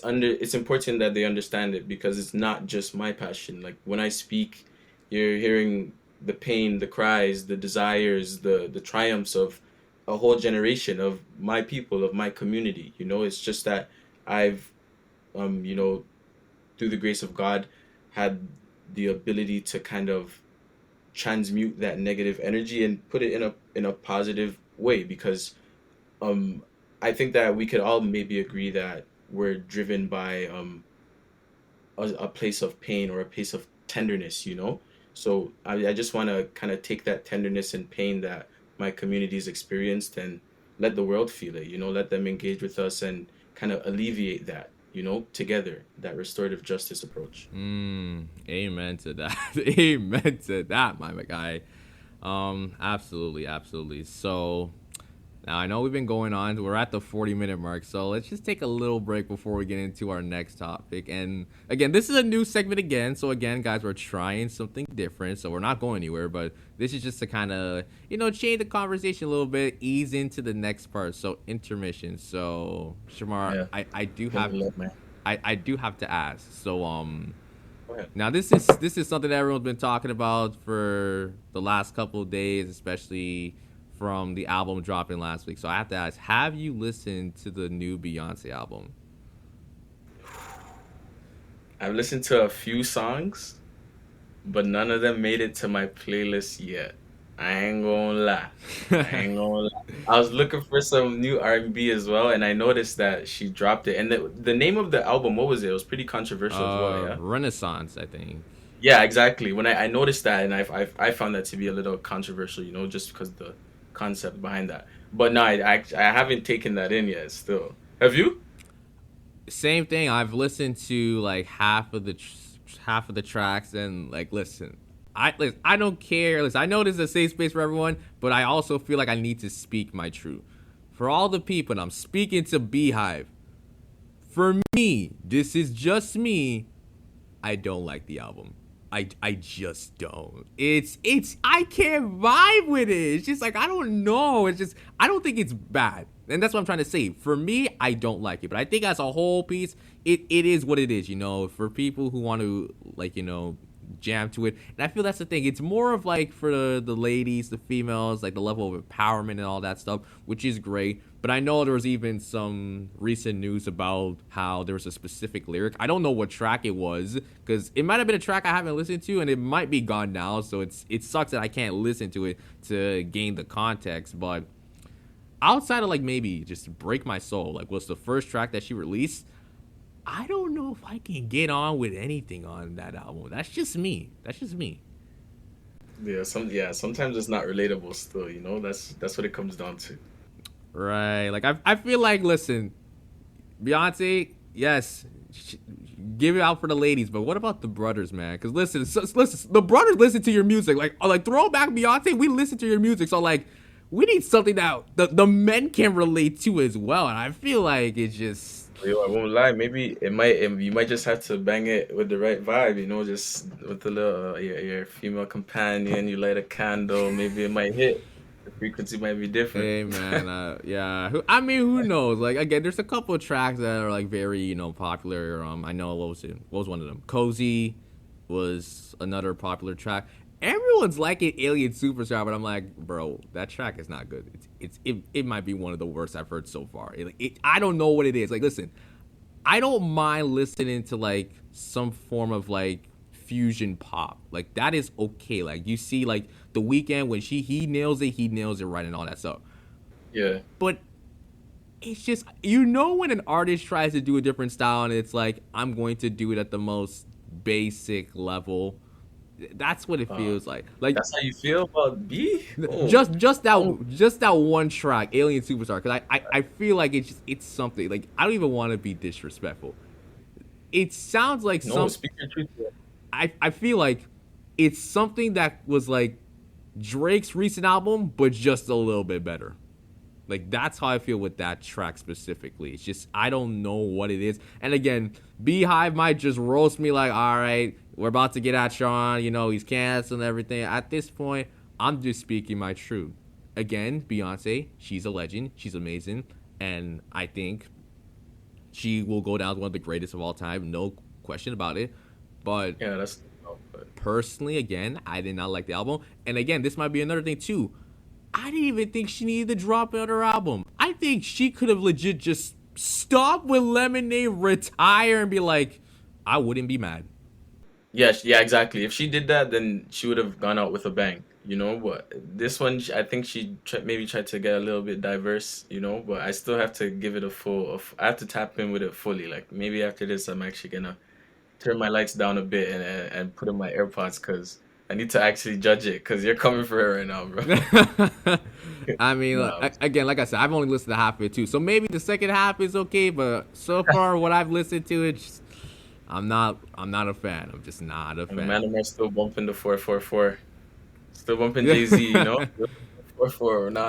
important that they understand it because it's not just my passion. Like when I speak, you're hearing. the pain, the cries, the desires, the triumphs of a whole generation of my people, of my community. It's just that I've um, you know, through the grace of God, had the ability to kind of transmute that negative energy and put it in a positive way because um I think that we could all maybe agree that we're driven by a place of pain or a place of tenderness. So I just want to kind of take that tenderness and pain that my community's experienced and let the world feel it. Let them engage with us and kind of alleviate that together, that restorative justice approach. Amen to that. Amen to that, my guy. Absolutely, absolutely. So now I know we've been going on. We're at the 40-minute mark, so let's just take a little break before we get into our next topic. And again, this is a new segment again. So again, guys, we're trying something different. So we're not going anywhere, but this is just to kind of change the conversation a little bit, ease into the next part. So intermission. So Shamar, Yeah. I do Let have me love, man. I do have to ask. So Go ahead. now this is something that everyone's been talking about for the last couple of days, especially from the album dropping last week. So I have to ask, have you listened to the new Beyonce album? I've listened to a few songs, but none of them made it to my playlist yet. I ain't gonna lie. I ain't gonna lie. I was looking for some new R&B as well, and I noticed that she dropped it. And the name of the album, what was it? It was pretty controversial as well, yeah? Renaissance, I think. Yeah, exactly. When I noticed that, and I found that to be a little controversial, just because the concept behind that. But no, I haven't taken that in yet still. Have you? Same thing. I've listened to like half of the tracks, and like, listen, I don't care. Listen, I know this is a safe space for everyone, but I also feel like I need to speak my truth for all the people. And I'm speaking to Beehive. For me, this is just me. I don't like the album. I just don't. It's I can't vibe with it. It's just like I don't know. It's just I don't think it's bad. And that's what I'm trying to say. For me, I don't like it. But I think as a whole piece, it is what it is. For people who want to jam to it. And I feel that's the thing. It's more of like for the ladies, the females, like the level of empowerment and all that stuff, which is great. But I know there was even some recent news about how there was a specific lyric. I don't know what track it was because it might have been a track I haven't listened to, and it might be gone now. So it sucks that I can't listen to it to gain the context. But outside of like maybe just Break My Soul, like was the first track that she released, I don't know if I can get on with anything on that album. That's just me. That's just me. Sometimes it's not relatable still. That's what it comes down to. Right. Like I feel like listen, Beyonce, yes, give it out for the ladies, but what about the brothers, man? Because listen, the brothers listen to your music. Like throwback Beyonce, we listen to your music. So like, we need something that the men can relate to as well. And I feel like it's just. Yo, I won't lie. Maybe you might just have to bang it with the right vibe. Just with the little your female companion. You light a candle. Maybe it might hit. The frequency might be different. Hey man, yeah. I mean, who knows? Like again, there's a couple of tracks that are like very popular. I know what was it? What was one of them? Cozy was another popular track. Everyone's liking Alien Superstar, but I'm like, bro, that track is not good. It might be one of the worst I've heard so far. I don't know what it is. Like, listen, I don't mind listening to like some form of like fusion pop. Like that is okay. Like you see, like The Weeknd when he nails it right and all that stuff. Yeah. But it's just when an artist tries to do a different style and it's like I'm going to do it at the most basic level. That's what it feels like. Like That's how you feel about B? Oh. just Oh. that one track, Alien Superstar. Because I feel like it's something. Like I don't even want to be disrespectful. It sounds like No, speak your truth. I feel like it's something that was like Drake's recent album, but just a little bit better. Like that's how I feel with that track specifically. It's just I don't know what it is. And again, Beehive might just roast me like, all right, we're about to get at Sean. He's canceled and everything. At this point, I'm just speaking my truth. Again, Beyonce, she's a legend. She's amazing, and I think she will go down as one of the greatest of all time. No question about it. But Yeah, that's Personally, again, I did not like the album. And again, this might be another thing too. I didn't even think she needed to drop another album. I think she could have legit just stopped with Lemonade, retire, and be like, I wouldn't be mad. Yeah, yeah, exactly. If she did that, then she would have gone out with a bang, you know. But this one, I think she maybe tried to get a little bit diverse, you know. But I still have to give it a full. I have to tap in with it fully. Like maybe after this, I'm actually gonna turn my lights down a bit and put in my AirPods because I need to actually judge it. Because you're coming for it right now, bro. I mean, No, again, like I said, I've only listened to half of it too, so maybe the second half is okay. But so far, what I've listened to, it's I'm not a fan. I'm just not a and man, fan. am I still bumping the 444? Still bumping Jay-Z, you know? 444. Nah,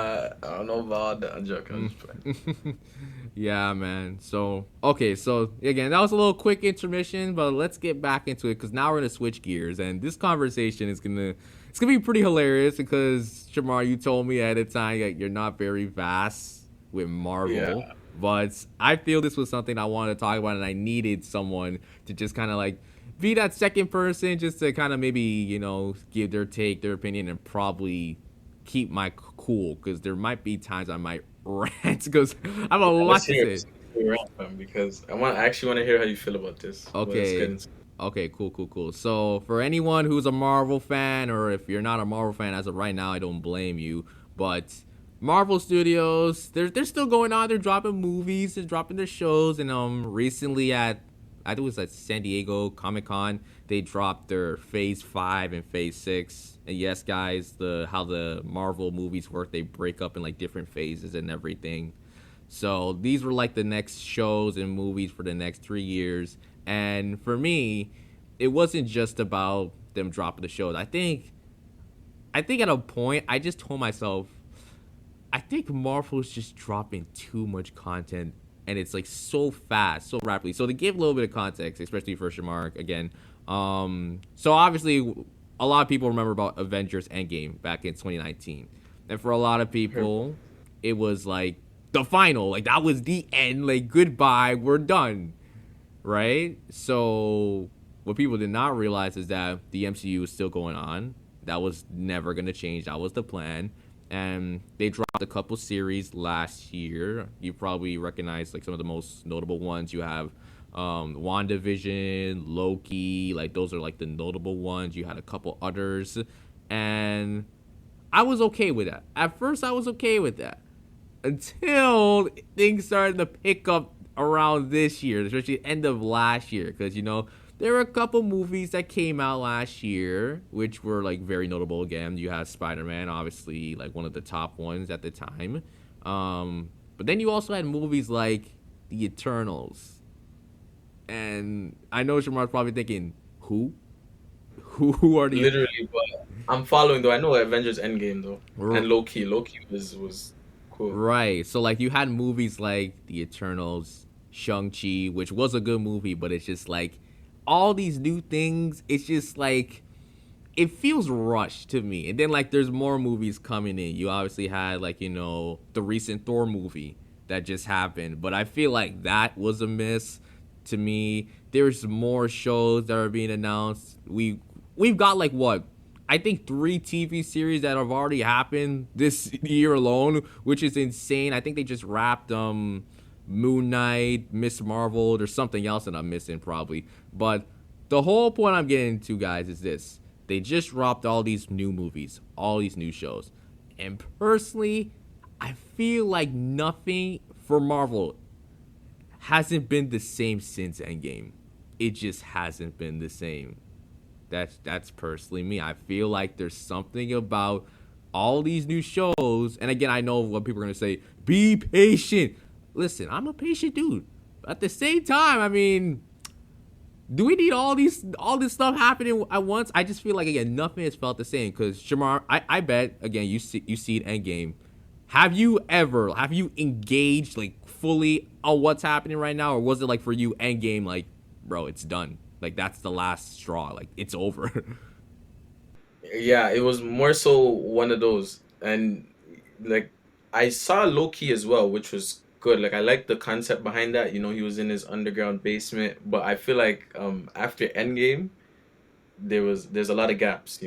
I don't know about that. I'm joking. I'm just playing. Yeah, man. So okay, so again, that was a little quick intermission, but let's get back into it because now we're gonna switch gears, and this conversation is gonna be pretty hilarious because Shamar, you told me at a time that you're not very vast with Marvel, Yeah. but I feel this was something I wanted to talk about, and I needed someone to just kind of like be that second person, just to kind of maybe give their take, their opinion, and probably keep my cool because there might be times I might rant because I have a Yeah, lot let's to hear it. say. Let's hear it out, fam, because I actually want to hear how you feel about this. But let's get Okay. into Okay, cool. So, for anyone who's a Marvel fan, or if you're not a Marvel fan as of right now, I don't blame you. But Marvel Studios, they're still going on. They're dropping movies, they're dropping their shows, and recently I think it was at San Diego Comic Con, they dropped their Phase 5 and Phase 6. And yes, guys, the how the Marvel movies work, they break up in like different phases and everything. So these were like the next shows and movies for the next 3 years. And for me, it wasn't just about them dropping the shows. I think at a point I just told myself, I think Marvel's just dropping too much content and it's like so fast, so rapidly. So to give a little bit of context, especially for Shamar again, so obviously a lot of people remember about Avengers Endgame back in 2019. And for a lot of her. people, it was like the final, like that was the end, like goodbye, we're done, right? So what people did not realize is that the MCU is still going on. That was never gonna change. That was the plan. And they dropped a couple series last year. You probably recognize like some of the most notable ones. You have WandaVision, Loki, like those are like the notable ones. You had a couple others. And I was okay with that. At first I was okay with that until things started to pick up around this year, especially end of last year, because there were a couple movies that came out last year, which were like very notable. Again, you had Spider-Man, obviously like one of the top ones at the time, but then you also had movies like The Eternals, and I know Shamar's probably thinking, who are the Literally, but I'm following though. I know Avengers Endgame though, and Loki. Loki was cool. Right. So like you had movies like The Eternals, Shang-Chi, which was a good movie, but it's just like all these new things, it's just like it feels rushed to me. And then like there's more movies coming in. You obviously had like, the recent Thor movie that just happened, but I feel like that was a miss to me. There's more shows that are being announced. We've got like what, I think 3 TV series that have already happened this year alone, which is insane. I think they just wrapped Moon Knight, Miss Marvel. There's something else that I'm missing probably. But the whole point I'm getting to, guys, is this. They just dropped all these new movies, all these new shows. And personally, I feel like nothing for Marvel hasn't been the same since Endgame. It just hasn't been the same. That's personally me. I feel like there's something about all these new shows, and again, I know what people are gonna say. Be patient. Listen, I'm a patient dude. But at the same time, I mean, do we need all this stuff happening at once? I just feel like again, nothing has felt the same. Because Shamar, I bet again, you see it Endgame. Have you engaged like fully on what's happening right now, or was it like for you Endgame like, bro, it's done. Like that's the last straw. Like it's over. Yeah, it was more so one of those, and like I saw Loki as well, which was good. Like I liked the concept behind that. You know, he was in his underground basement, but I feel like after Endgame, there's a lot of gaps,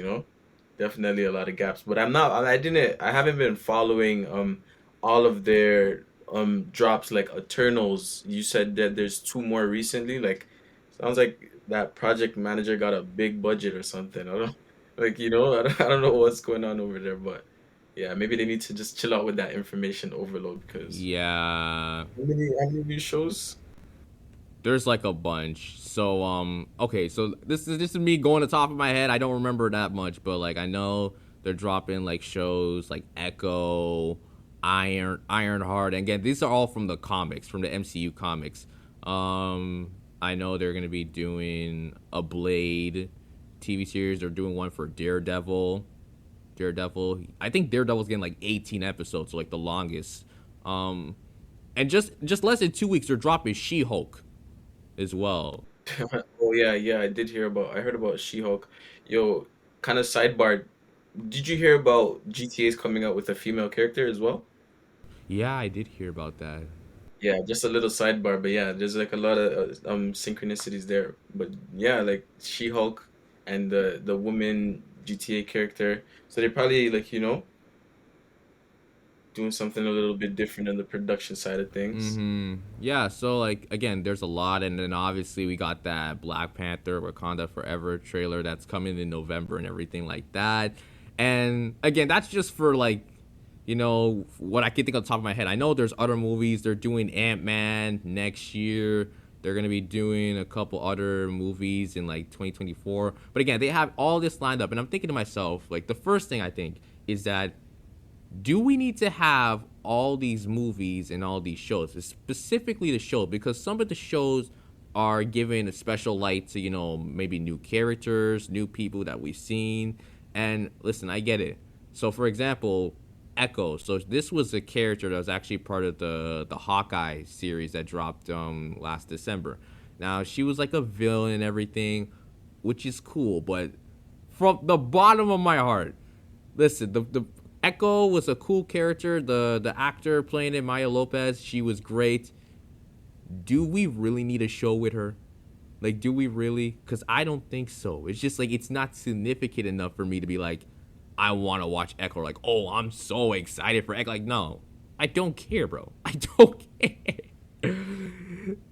definitely a lot of gaps. But I haven't been following all of their drops like Eternals. You said that there's two more recently. Like sounds like that project manager got a big budget or something. I don't like I don't know what's going on over there, but yeah, maybe they need to just chill out with that information overload because Yeah, how many new shows? there's like a bunch. So okay, so this is me going to the top of my head. I don't remember that much, but like I know they're dropping like shows like Echo, Ironheart. And again, these are all from the comics, from the MCU comics. I know they're gonna be doing a Blade TV series. They're doing one for Daredevil. I think Daredevil's getting like 18 episodes, so like the longest. Um, and just less than 2 weeks, they're dropping She-Hulk as well. Oh yeah, yeah, I heard about She-Hulk. Yo, kind of sidebar. Did you hear about GTA's coming out with a female character as well? Yeah, I did hear about that. Yeah, just a little sidebar, but yeah, there's like a lot of synchronicities there. But yeah, like She-Hulk and the woman GTA character. So they're probably like, doing something a little bit different on the production side of things. Yeah, so like again, there's a lot, and then obviously we got that Black Panther Wakanda Forever trailer that's coming in November and everything like that. And again, that's just for like, what I can think on the top of my head. I know there's other movies. They're doing Ant-Man next year. They're gonna be doing a couple other movies in like 2024. But again, they have all this lined up, and I'm thinking to myself, like the first thing I think is that do we need to have all these movies and all these shows, specifically the show, because some of the shows are giving a special light to maybe new characters, new people that we've seen. And listen, I get it. So for example, Echo. So this was a character that was actually part of the Hawkeye series that dropped last December. Now she was like a villain and everything, which is cool, but from the bottom of my heart, listen, the Echo was a cool character. The actor playing it, Maya Lopez, she was great. Do we really need a show with her? Like, do we really? Because I don't think so. It's just like it's not significant enough for me to be like, I want to watch Echo. Like, oh, I'm so excited for Echo. Like, no, I don't care, bro. I don't care.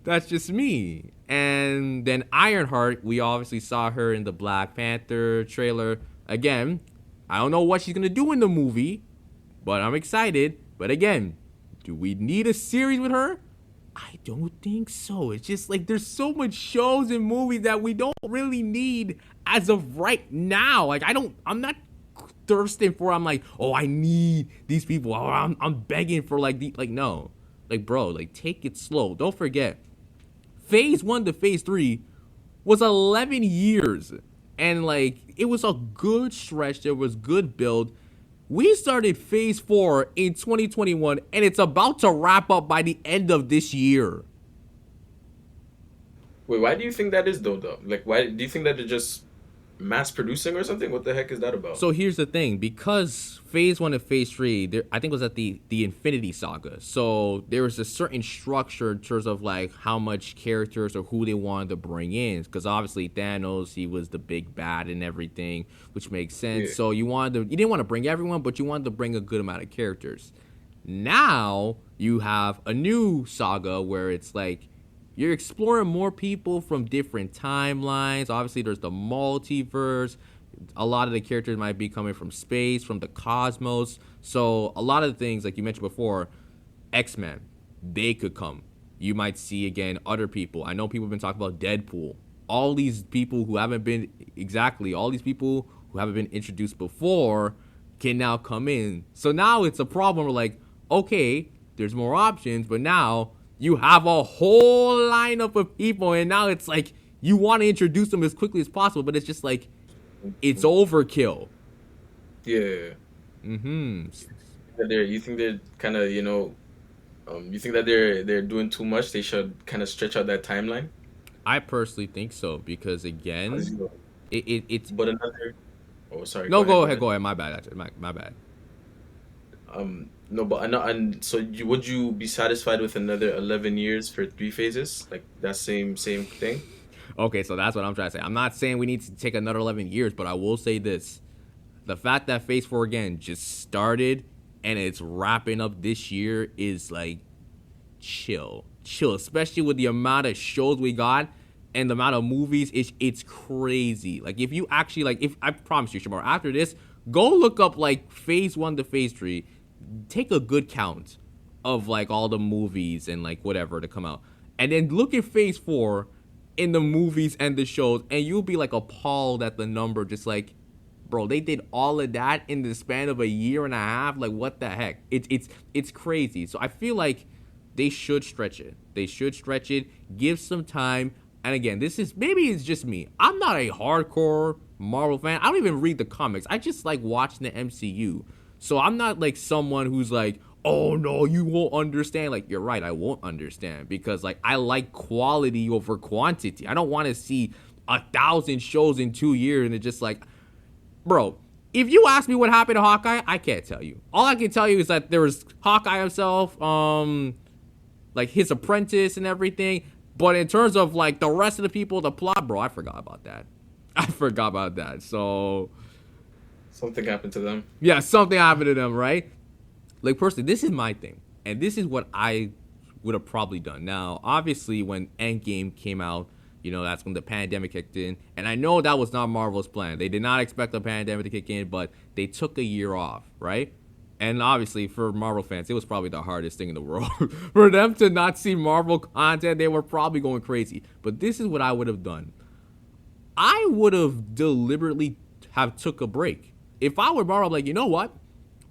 That's just me. And then Ironheart, we obviously saw her in the Black Panther trailer. Again, I don't know what she's gonna do in the movie, but I'm excited. But again, do we need a series with her? I don't think so. It's just like there's so much shows and movies that we don't really need as of right now. Like I'm not thirsting for. I'm like, oh, I need these people. Oh, I'm begging for like no, like bro, like take it slow. Don't forget, Phase 1 to Phase 3 was 11 years. And like it was a good stretch. There was good build. We started Phase 4 in 2021 and it's about to wrap up by the end of this year. Wait, why do you think that is though? Like, why do you think that they're just mass producing or something? What the heck is that about? So here's the thing, because Phase 1 and Phase 3, I think it was at the Infinity Saga. So there was a certain structure in terms of like how much characters or who they wanted to bring in. Because obviously Thanos, he was the big bad and everything, which makes sense. Yeah. So you didn't want to bring everyone, but you wanted to bring a good amount of characters. Now you have a new saga where it's like you're exploring more people from different timelines. Obviously, there's the multiverse. A lot of the characters might be coming from space, from the cosmos. So a lot of the things, like you mentioned before, X-Men, they could come. You might see again other people. I know people have been talking about Deadpool. All these people who haven't been all these people who haven't been introduced before can now come in. So now it's a problem. We're like, okay, there's more options, but now you have a whole lineup of people, and now it's like you want to introduce them as quickly as possible, but it's just like it's overkill. Yeah. Mm-hmm. You think they're kind of, you think that they're doing too much? They should kind of stretch out that timeline. I personally think so because 'Cause, again, it's but another. Oh, sorry. no. Go Go ahead. ahead. My bad. Actually, my bad. No, but and so would you be satisfied with another 11 years for three phases, like that same thing? Okay, so that's what I'm trying to say. I'm not saying we need to take another 11 years, but I will say this. The fact that Phase 4 again just started and it's wrapping up this year is like chill. Chill, especially with the amount of shows we got and the amount of movies. It's crazy. Like if you actually like if I promise you, Shamar, after this, go look up like Phase 1 to Phase 3. Take a good count of like all the movies and like whatever to come out. And then look at Phase 4 in the movies and the shows, and you'll be like appalled at the number. Just like, bro, they did all of that in the span of a year and a half. Like, what the heck? It's crazy. So I feel like they should stretch it. They should stretch it. Give some time. And again, this is maybe it's just me. I'm not a hardcore Marvel fan. I don't even read the comics. I just like watching the MCU. So I'm not like someone who's like, oh no, you won't understand. Like, you're right, I won't understand because like I like quality over quantity. I don't want to see 1,000 shows in 2 years and it's just like, bro, if you ask me what happened to Hawkeye, I can't tell you. All I can tell you is that there was Hawkeye himself, like his apprentice and everything. But in terms of like the rest of the people, the plot, bro, I forgot about that. I forgot about that. So Something happened to them. yeah, something happened to them, right? Like personally, this is my thing, and this is what I would have probably done. Now, obviously, when Endgame came out, that's when the pandemic kicked in, and I know that was not Marvel's plan. They did not expect the pandemic to kick in, but they took a year off, right? And obviously, for Marvel fans, it was probably the hardest thing in the world. For them to not see Marvel content, they were probably going crazy. But this is what I would have done. I would have deliberately have took a break. If I were Marvel, I'm like, you know what?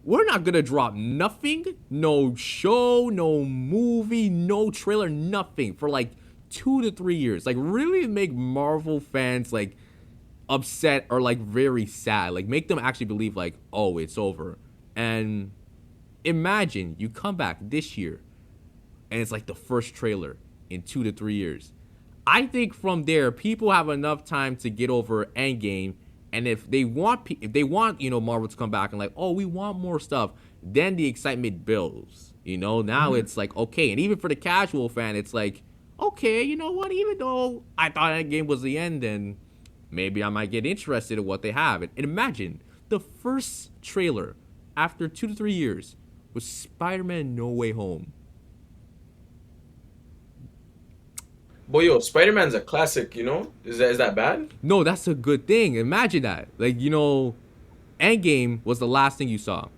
We're not going to drop nothing, no show, no movie, no trailer, nothing for like 2 to 3 years. Like really make Marvel fans like upset or like very sad. Like make them actually believe like, oh, it's over. And imagine you come back this year and it's like the first trailer in 2 to 3 years. I think from there, people have enough time to get over Endgame. And if they want, Marvel to come back and like, oh, we want more stuff, then the excitement builds. Now it's like, okay. And even for the casual fan, it's like, okay, you know what? Even though I thought Endgame was the end, then maybe I might get interested in what they have. And imagine the first trailer after 2 to 3 years was Spider-Man No Way Home. Boy, yo, Spider-Man's a classic, Is that bad? No, that's a good thing. Imagine that. Like, Endgame was the last thing you saw.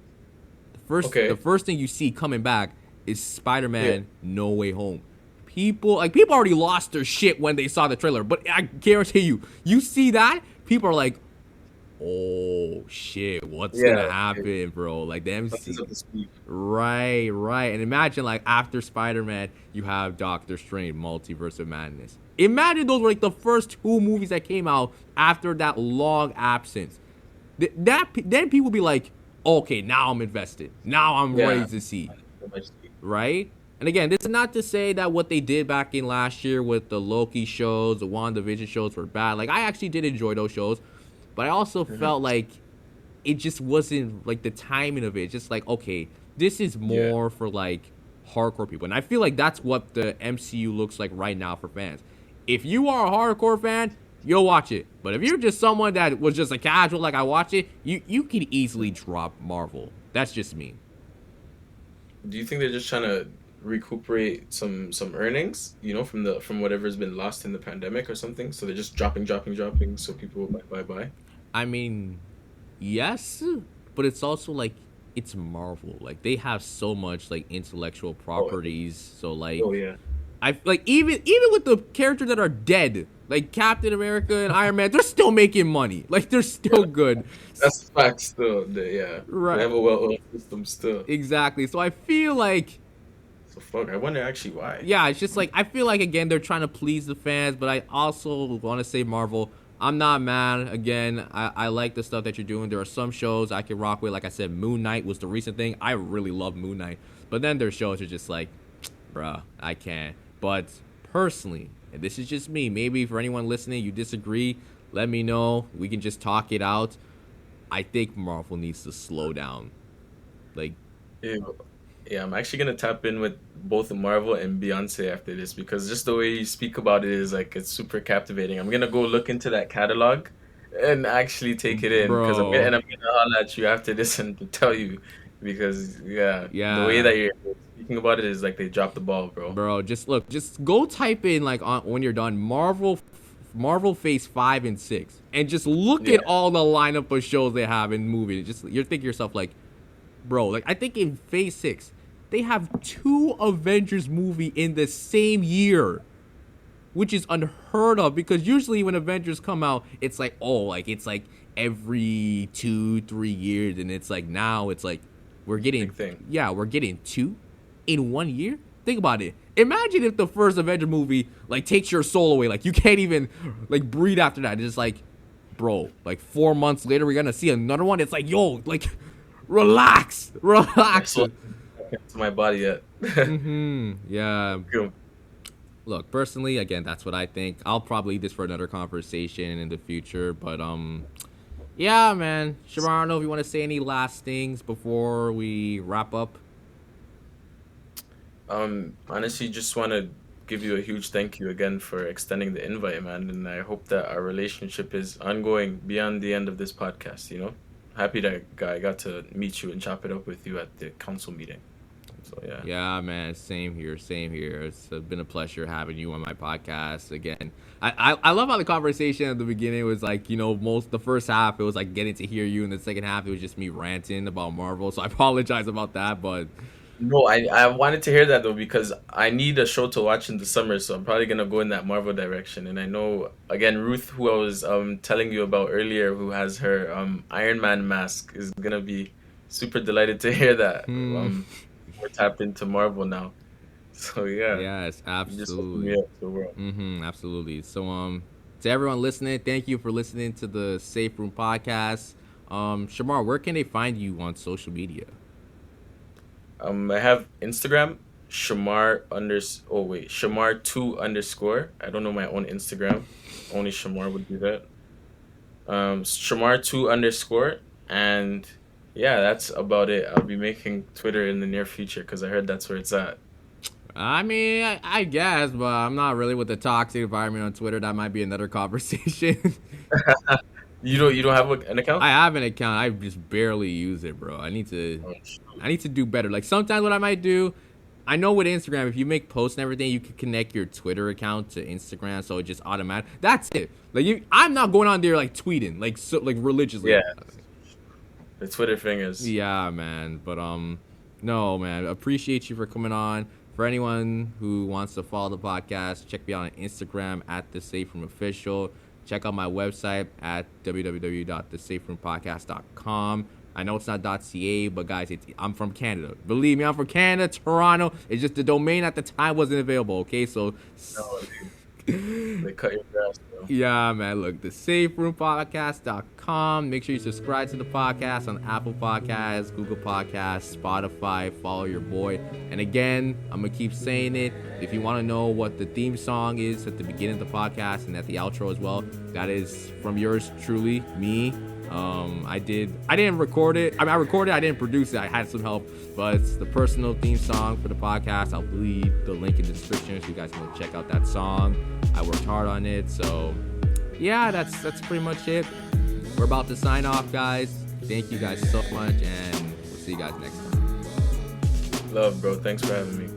Okay. The first thing you see coming back is Spider-Man Yeah. No Way Home. People already lost their shit when they saw the trailer, but I guarantee you see that, people are like, oh shit, what's gonna happen, bro? Like the Something's MC, up to speed. right, right. And imagine like after Spider-Man, you have Doctor Strange, Multiverse of Madness. Imagine those were like the first 2 movies that came out after that long absence. Then people be like, okay, now I'm invested. Now I'm ready to see, right? And again, this is not to say that what they did back in last year with the Loki shows, the WandaVision shows were bad. Like I actually did enjoy those shows. But I also felt like it just wasn't like the timing of it. Just like, okay, this is more for like hardcore people. And I feel like that's what the MCU looks like right now for fans. If you are a hardcore fan, you'll watch it. But if you're just someone that was just a casual, like I watch it, you can easily drop Marvel. That's just me. Do you think they're just trying to recuperate some earnings, from whatever's been lost in the pandemic or something? So they're just dropping, so people will buy. I mean, yes, but it's also like it's Marvel. Like they have so much like intellectual properties. So like, Oh yeah, I like even with the characters that are dead, like Captain America and Iron Man, they're still making money. Like they're still good. that's facts still. Right. They have a well-oiled system still. Exactly. So I feel like, So fuck, I wonder actually why. yeah, it's just like I feel like again they're trying to please the fans, but I also want to say Marvel. I'm not mad. Again, I like the stuff that you're doing. There are some shows I can rock with. Like I said, Moon Knight was the recent thing. I really love Moon Knight. But then there's shows that are just like, bruh, I can't. But personally, and this is just me, maybe for anyone listening, you disagree, let me know. We can just talk it out. I think Marvel needs to slow down. Like, Yeah. Yeah, I'm actually gonna tap in with both Marvel and Beyonce after this because just the way you speak about it is like it's super captivating. I'm gonna go look into that catalog and actually take it in because Bro. I'm gonna holler at you after this and tell you because yeah, the way Yeah. that you're speaking about it is like they dropped the ball, bro. Bro, just look, just go type in like on when you're done Marvel Phase 5 and 6 and just look Yeah, at all the lineup of shows they have in movies. Just you're thinking to yourself like, bro, like I think in Phase 6 they have two Avengers movie in the same year, which is unheard of because usually when Avengers come out, it's like, oh, like it's like every 2-3 years, and it's like now it's like we're getting, big thing. yeah, we're getting two in 1 year. Think about it. Imagine if the first Avenger movie like takes your soul away, like you can't even like breathe after that. It's just like, bro, like 4 months later we're gonna see another one. It's like, yo, like relax, I relax. saw to my body yet. Yeah. Cool. Look, personally, again, that's what I think. I'll probably leave this for another conversation in the future, but yeah, man. Shemar, I don't know if you want to say any last things before we wrap up. Honestly, just want to give you a huge thank you again for extending the invite, man. And I hope that our relationship is ongoing beyond the end of this podcast, you know? Happy that I got to meet you and chop it up with you at the council meeting. So, yeah. Yeah, man. Same here. Same here. It's been a pleasure having you on my podcast again. I love how the conversation at the beginning was like, you know, most the first half it was like getting to hear you, and the second half it was just me ranting about Marvel. So I apologize about that, but No, I wanted to hear that though because I need a show to watch in the summer, so I'm probably gonna go in that Marvel direction. And I know again Ruth, who I was telling you about earlier, who has her Iron Man mask, is gonna be super delighted to hear that hmm, we're tapped into Marvel now. So yeah, yes, you just opened me absolutely. up to the world. Absolutely. So to everyone listening, thank you for listening to the Safe Room podcast. Shamar, where can they find you on social media? I have Instagram, Shamar 2 underscore. I don't know my own Instagram. Only Shamar would do that. Shamar 2 underscore. And yeah, that's about it. I'll be making Twitter in the near future because I heard that's where it's at. I mean, I guess, but I'm not really with the toxic environment on Twitter. That might be another conversation. You don't have an account? I have an account. I just barely use it, bro. Oh, shoot. I need to do better. Like sometimes what I might do, I know with Instagram, if you make posts and everything, you can connect your Twitter account to Instagram, so it just automatic. That's it. Like I'm not going on there like tweeting like so like religiously. Yeah, the Twitter fingers. Yeah, man. But no, man. Appreciate you for coming on. For anyone who wants to follow the podcast, check me out on Instagram at the Safe Room Official. Check out my website at www.thesaferoompodcast.com. I know it's not .ca, but guys, I'm from Canada. Believe me, I'm from Canada, Toronto. It's just the domain at the time wasn't available. Okay, so No, they cut your grass, bro. yeah, man. Look, the saferoompodcast.com. Make sure you subscribe to the podcast on Apple Podcasts, Google Podcasts, Spotify. Follow your boy. And again, I'm going to keep saying it. If you want to know what the theme song is at the beginning of the podcast and at the outro as well, that is from yours truly, me. I didn't record it. I mean, I recorded it. I didn't produce it. I had some help, but it's the personal theme song for the podcast. I'll leave the link in the description so you guys can go check out that song. I worked hard on it. So yeah, that's pretty much it. We're about to sign off, guys. Thank you guys so much, and we'll see you guys next time. Love, bro. Thanks for having me.